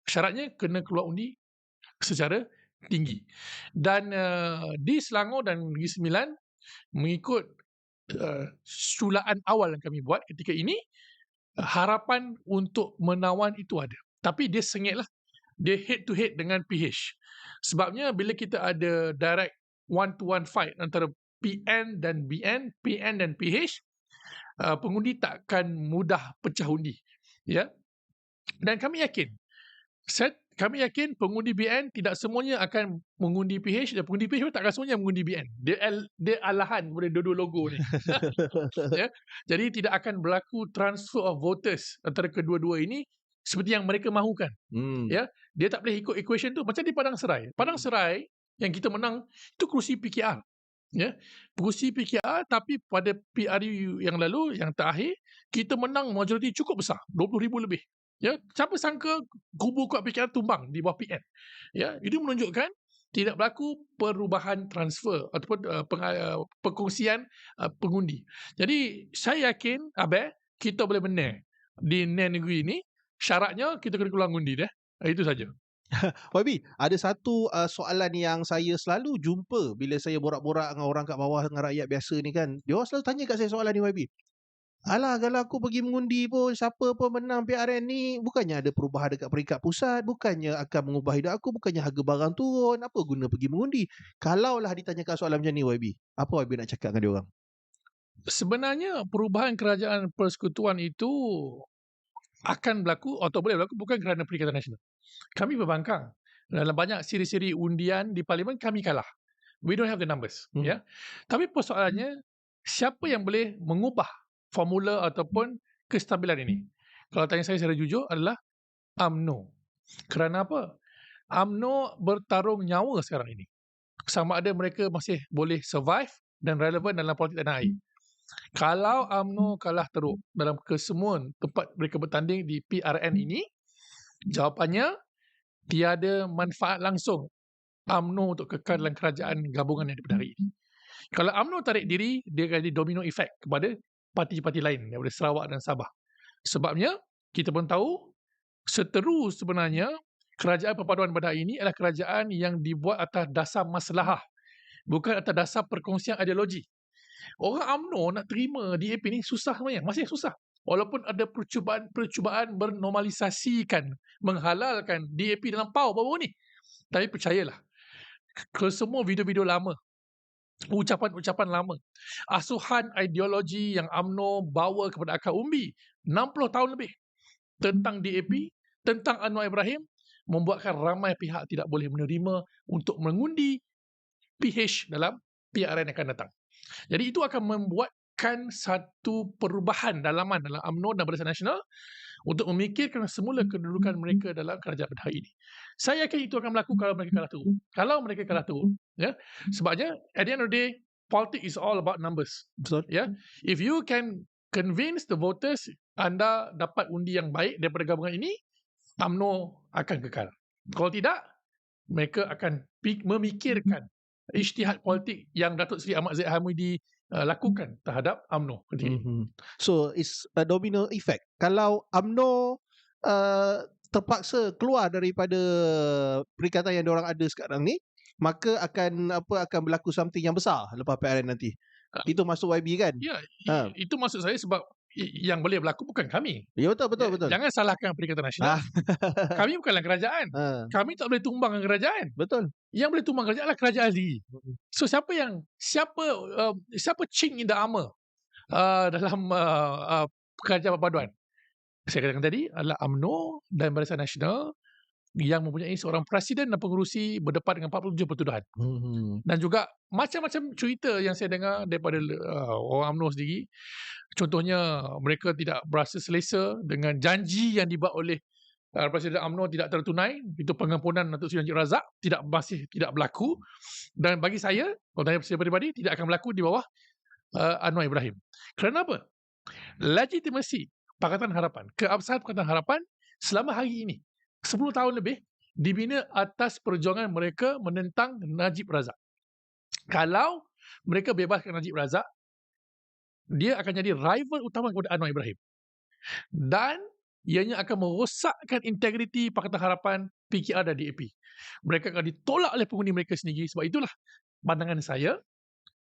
Syaratnya kena keluar undi secara tinggi. Dan di Selangor dan Negeri Sembilan mengikut sulaan awal yang kami buat ketika ini, harapan untuk menawan itu ada. Tapi dia sengitlah. Dia head to head dengan PH. Sebabnya bila kita ada direct one-to-one fight antara PN dan BN, PN dan PH, pengundi takkan mudah pecah undi. Ya. Dan kami yakin pengundi BN tidak semuanya akan mengundi PH dan pengundi PH pun takkan semuanya mengundi BN. Dia alahan kepada dua-dua logo ni. Ya. Jadi tidak akan berlaku transfer of voters antara kedua-dua ini seperti yang mereka mahukan. Ya. Dia tak boleh ikut equation tu macam di Padang Serai. Padang Serai yang kita menang itu kerusi PKR. Ya. Kerusi PKR tapi pada PRU yang lalu, yang terakhir, kita menang majoriti cukup besar, 20,000 lebih. Ya, siapa sangka kubu kuat PKR tumbang di bawah PN. Ya, itu menunjukkan tidak berlaku perubahan transfer ataupun perkongsian pengundi. Jadi saya yakin kita boleh menang di negeri ini. Syaratnya kita kena keluar undi deh. Itu saja. YB, ada satu soalan yang saya selalu jumpa bila saya borak-borak dengan orang kat bawah, dengan rakyat biasa ni kan. Dia orang selalu tanya kat saya soalan ni, YB. Alah, kalau aku pergi mengundi pun, siapa pun menang PRN ni, bukannya ada perubahan dekat peringkat pusat, bukannya akan mengubah hidup aku, bukannya harga barang turun, apa guna pergi mengundi? Kalaulah ditanyakan soalan macam ni YB, apa YB nak cakap dengan dia orang? Sebenarnya perubahan kerajaan persekutuan itu akan berlaku atau boleh berlaku bukan kerana Perikatan Nasional. Kami berbangkang. Dalam banyak siri-siri undian di parlimen kami kalah. We don't have the numbers. Ya. Tapi persoalannya, siapa yang boleh mengubah formula ataupun kestabilan ini? Kalau tanya saya secara jujur adalah UMNO. Kerana apa? UMNO bertarung nyawa sekarang ini. Sama ada mereka masih boleh survive dan relevan dalam politik tanah air. Kalau UMNO kalah teruk dalam kesemuan tempat mereka bertanding di PRN ini, jawapannya tiada manfaat langsung UMNO untuk kekal dalam kerajaan gabungan yang daripada hari ini. Kalau UMNO tarik diri, dia akan jadi domino effect kepada parti-parti lain daripada Sarawak dan Sabah. Sebabnya, kita pun tahu, seteru sebenarnya kerajaan perpaduan pada hari ini adalah kerajaan yang dibuat atas dasar maslahah, bukan atas dasar perkongsian ideologi. Orang UMNO nak terima DAP ni susah sebenarnya, masih susah. Walaupun ada percubaan bernormalisasikan, menghalalkan DAP dalam PAU baru ni. Tapi percayalah, ke semua video-video lama, ucapan-ucapan lama, asuhan ideologi yang UMNO bawa kepada akal umbi 60 tahun lebih tentang DAP, tentang Anwar Ibrahim, membuatkan ramai pihak tidak boleh menerima untuk mengundi PH dalam PRN yang akan datang. Jadi itu akan membuatkan satu perubahan dalaman dalam UMNO dan Barisan Nasional untuk memikirkan semula kedudukan mereka dalam kerajaan pada hari ini. Saya yakin itu akan berlaku kalau mereka kalah teruk. Kalau mereka kalah teruk, ya. Sebabnya at the end of the day, politics is all about numbers. Betul. Ya. If you can convince the voters anda dapat undi yang baik daripada gabungan ini, UMNO akan kekal. Kalau tidak, mereka akan memikirkan ijtihad politik yang Datuk Seri Ahmad Zahid Hamidi lakukan terhadap UMNO ketika ini. So it's a domino effect. Kalau UMNO terpaksa keluar daripada perikatan yang diorang ada sekarang ni, maka akan berlaku something yang besar lepas PRN nanti. Itu masuk YB kan? Ya, itu maksud saya sebab yang boleh berlaku bukan kami. Ya, betul. Jangan salahkan Perikatan Nasional. Kami bukanlah kerajaan. Kami tak boleh tumbangkan kerajaan. Betul. Yang boleh tumbang kerajaan adalah kerajaan sendiri. So siapa chink in the armor dalam kerajaan perpaduan? Saya katakan tadi adalah UMNO dan Barisan Nasional yang mempunyai seorang presiden dan pengerusi berdepan dengan 47 pertuduhan. Dan juga macam-macam cerita yang saya dengar daripada orang UMNO sendiri. Contohnya, mereka tidak berasa selesa dengan janji yang dibuat oleh Presiden UMNO tidak tertunai. Itu pengampunan Datuk Seri Najib Razak masih tidak berlaku. Dan bagi saya, kalau tanya saya peribadi, tidak akan berlaku di bawah Anwar Ibrahim. Kerana apa? Legitimasi Pakatan Harapan, keabsahan Pakatan Harapan selama hari ini 10 tahun lebih dibina atas perjuangan mereka menentang Najib Razak. Kalau mereka bebaskan Najib Razak, dia akan jadi rival utama kepada Anwar Ibrahim. Dan ianya akan merosakkan integriti Pakatan Harapan, PKR dan DAP. Mereka akan ditolak oleh pengundi mereka sendiri. Sebab itulah pandangan saya,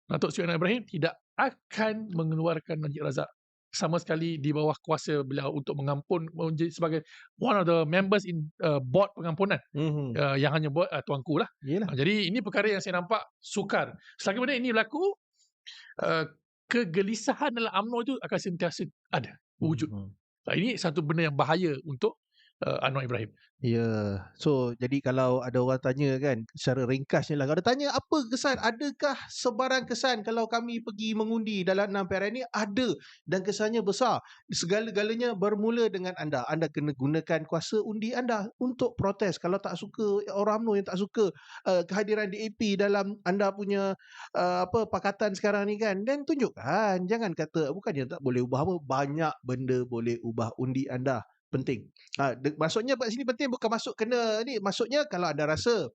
Datuk Seri Anwar Ibrahim tidak akan mengeluarkan Najib Razak sama sekali di bawah kuasa beliau untuk mengampun, menjadi sebagai one of the members in board pengampunan yang hanya buat tuanku lah. Jadi ini perkara yang saya nampak sukar. Selagi mana ini berlaku, kegelisahan dalam UMNO itu akan sentiasa ada wujud. Ini satu benda yang bahaya untuk Anwar Ibrahim. Ya, so jadi kalau ada orang tanya kan, secara ringkasnya lah, kalau tanya apa kesan, adakah sebarang kesan kalau kami pergi mengundi dalam 6 PRN ni? Ada, dan kesannya besar. Segala-galanya bermula dengan anda. Anda kena gunakan kuasa undi anda untuk protes. Kalau tak suka, orang UMNO yang tak suka kehadiran DAP dalam anda punya pakatan sekarang ni kan, dan tunjukkan. Jangan kata bukannya tak boleh ubah apa, banyak benda boleh ubah undi anda. Penting. Maksudnya kat sini penting bukan masuk kena ni. Maksudnya kalau anda rasa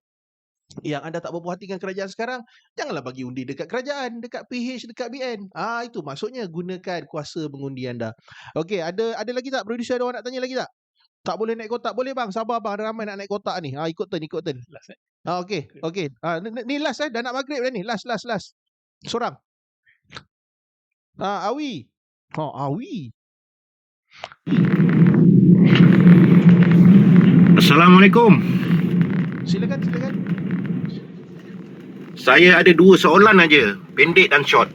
yang anda tak berpuas hati dengan kerajaan sekarang, janganlah bagi undi dekat kerajaan, dekat PH, dekat BN. Itu maksudnya gunakan kuasa mengundi anda. Okey, ada lagi tak? Producer ada orang nak tanya lagi tak? Tak boleh naik kotak. Boleh bang, sabar bang, ada ramai nak naik kotak ni. Ikut turn. Last, okey. Ni last dah nak maghrib dah ni. Last. Sorang. Awi. Awi. Assalamualaikum. Silakan. Saya ada 2 soalan aja, pendek dan short.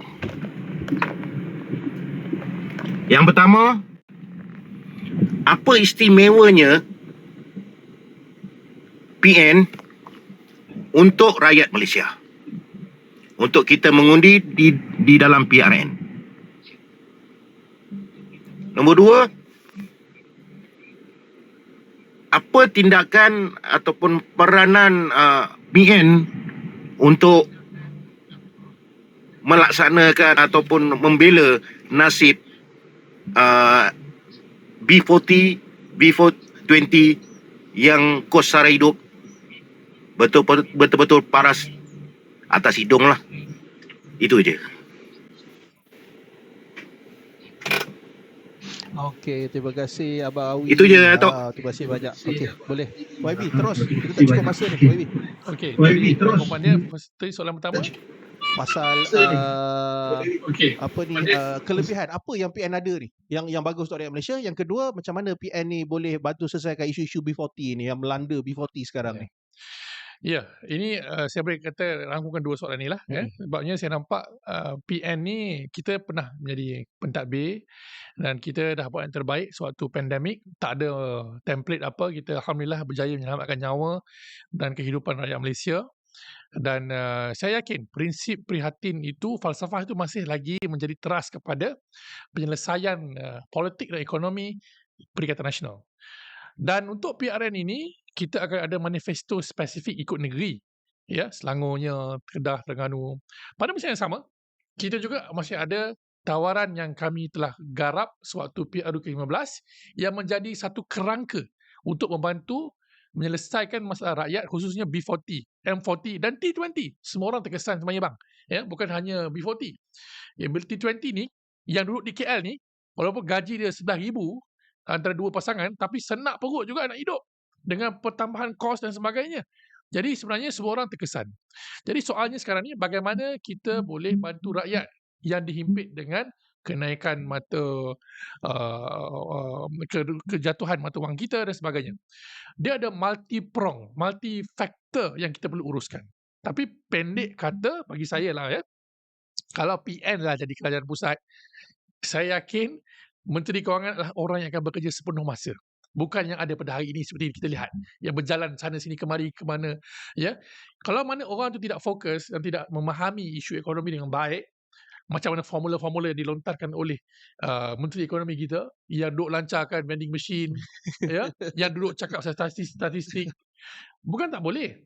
Yang pertama, apa istimewanya PN untuk rakyat Malaysia? Untuk kita mengundi di dalam PRN. Nombor 2, apa tindakan ataupun peranan PN untuk melaksanakan ataupun membela nasib B40, B20 yang kos sara hidup betul-betul paras atas hidung lah. Itu je. Okey, terima kasih Abang Awi. Itu je, Datuk. Terima kasih banyak. Okey, boleh. YB terus. Kita tak cukup masa ni, YB. Okey. Jawapan dia tadi soalan pertama. Pasal apa ni kelebihan apa yang PN ada ni yang bagus untuk rakyat Malaysia. Yang kedua, macam mana PN ni boleh bantu selesaikan isu-isu B40 ni yang melanda B40 sekarang ni. Ya, ini saya boleh kata rangkumkan 2 soalan ni lah. Sebabnya saya nampak PN ni kita pernah menjadi pentadbir dan kita dah buat yang terbaik sewaktu pandemik. Tak ada template apa, kita Alhamdulillah berjaya menyelamatkan nyawa dan kehidupan rakyat Malaysia. Dan saya yakin prinsip prihatin itu, falsafah itu masih lagi menjadi teras kepada penyelesaian politik dan ekonomi Perikatan Nasional. Dan untuk PRN ini, kita akan ada manifesto spesifik ikut negeri. Ya, Selangornya, Kedah, Terengganu. Pada masa yang sama, kita juga masih ada tawaran yang kami telah garap sewaktu PRU ke-15 yang menjadi satu kerangka untuk membantu menyelesaikan masalah rakyat, khususnya B40, M40 dan T20. Semua orang terkesan sebenarnya bang. Ya, bukan hanya B40. Yang T20 ni, yang duduk di KL ni, walaupun gaji dia 11,000 antara 2 pasangan, tapi senak perut juga nak hidup dengan pertambahan kos dan sebagainya. Jadi sebenarnya semua orang terkesan. Jadi soalnya sekarang ni, bagaimana kita boleh bantu rakyat yang dihimpit dengan kenaikan kejatuhan mata wang kita dan sebagainya. Dia ada multi-prong, multi-factor yang kita perlu uruskan. Tapi pendek kata, bagi saya lah ya, kalau PN lah jadi kerajaan pusat, saya yakin Menteri Kewangan adalah orang yang akan bekerja sepenuh masa. Bukan yang ada pada hari ini seperti kita lihat, yang berjalan sana sini kemari ke mana. Ya, kalau mana orang itu tidak fokus dan tidak memahami isu ekonomi dengan baik, macam mana formula-formula yang dilontarkan oleh Menteri Ekonomi kita, yang duduk lancarkan vending machine, ya, yang duduk cakap statistik, bukan tak boleh.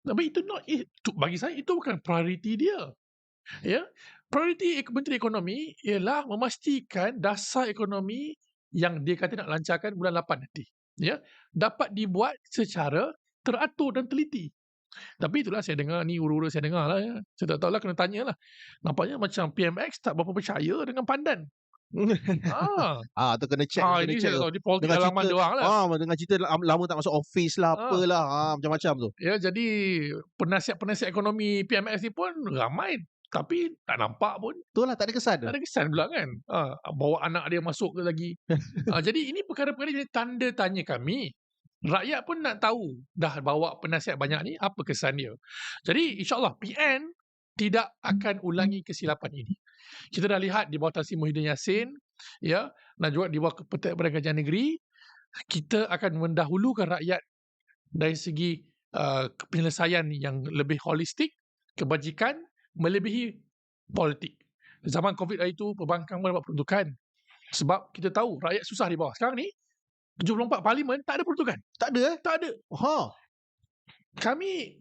Tapi itu bagi saya itu bukan prioriti dia. Ya, prioriti Menteri Ekonomi ialah memastikan dasar ekonomi yang dia kata nak lancarkan bulan 8 nanti, ya, dapat dibuat secara teratur dan teliti. Tapi itulah saya dengar ni, ura-ura saya dengar lah ya. Saya tak tahulah, kena tanya lah. Nampaknya macam PMX tak berapa percaya dengan Pandan. Tu kena check. Ini saya tahu, di politik halaman dia orang lah. Dengan cerita lama tak masuk office lah, apalah, macam-macam tu. Ya, jadi penasihat-penasihat ekonomi PMX ni pun ramai, tapi tak nampak pun. Betul lah, tak ada kesan. Tak ada kesan pula kan. Bawa anak dia masuk ke lagi. Jadi ini perkara-perkara jadi tanda tanya kami. Rakyat pun nak tahu, dah bawa penasihat banyak ni, apa kesan dia. Jadi insyaAllah PN tidak akan ulangi kesilapan ini. Kita dah lihat di bawah Tan Sri Muhyiddin Yassin, ya, dan juga di bawah Ketua Kerajaan Negeri, kita akan mendahulukan rakyat dari segi penyelesaian yang lebih holistik, kebajikan, melebihi politik. Zaman COVID itu, perbankan pun dapat peruntukan. Sebab kita tahu rakyat susah di bawah. Sekarang ni, 74 parlimen tak ada peruntukan. Tak ada? Tak ada. Kami,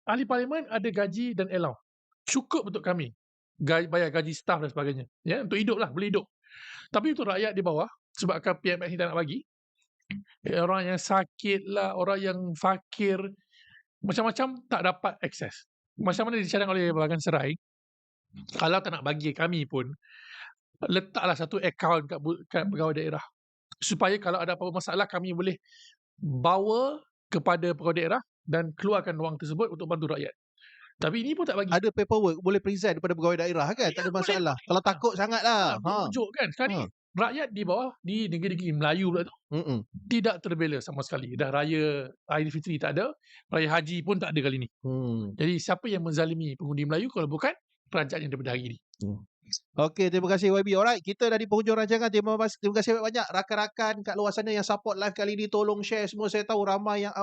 ahli parlimen ada gaji dan allowance. Cukup untuk kami. Bayar gaji staff dan sebagainya. Ya, untuk hidup lah, boleh hidup. Tapi untuk rakyat di bawah, sebabkan PMX ni tak nak bagi, orang yang sakit lah, orang yang fakir, macam-macam tak dapat akses. Macam mana dicadang oleh Bahagian Serai, kalau tak nak bagi kami pun, letaklah satu akaun kat pegawai daerah. Supaya kalau ada apa-apa masalah, kami boleh bawa kepada pegawai daerah dan keluarkan wang tersebut untuk bantu rakyat. Tapi ini pun tak bagi. Ada paperwork boleh present daripada pegawai daerah kan? Tak ada masalah. Kalau takut sangat lah. Rujuk kan. Sekarang ni rakyat di bawah, di negeri-negeri Melayu pula tu, tidak terbela sama sekali. Dah raya Aidilfitri tak ada, raya haji pun tak ada kali ni. Jadi siapa yang menzalimi pengundi Melayu kalau bukan kerajaan yang daripada hari ni. Okey, terima kasih YB. Alright, kita dah di penghujung rancangan. Terima kasih banyak rakan-rakan kat luar sana yang support live kali ni. Tolong share semua. Saya tahu ramai yang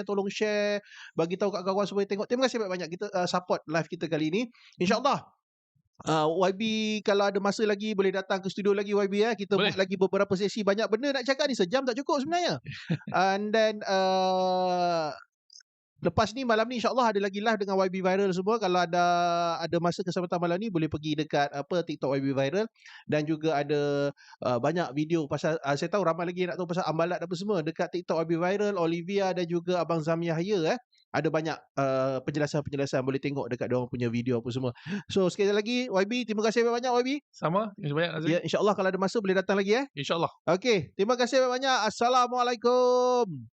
tolong share, bagi tahu kat kawan supaya tengok. Terima kasih banyak kita support live kita kali ni. InsyaAllah YB kalau ada masa lagi boleh datang ke studio lagi YB ya. Kita buat lagi beberapa sesi. Banyak benda nak cakap ni, sejam tak cukup sebenarnya. And then lepas ni malam ni insyaAllah ada lagi live dengan YB Viral semua. Kalau ada masa kesempatan malam ni boleh pergi dekat TikTok YB Viral, dan juga ada banyak video pasal saya tahu ramai lagi nak tahu pasal Ambalat apa semua dekat TikTok YB Viral, Olivia dan juga Abang Zam Yahya ada banyak penjelasan-penjelasan, boleh tengok dekat diorang punya video apa semua. So sekali lagi YB, terima kasih banyak YB. Sama, terima kasih banyak Nazrin. Ya, insyaAllah kalau ada masa boleh datang lagi InsyaAllah. Okey, terima kasih banyak. Assalamualaikum.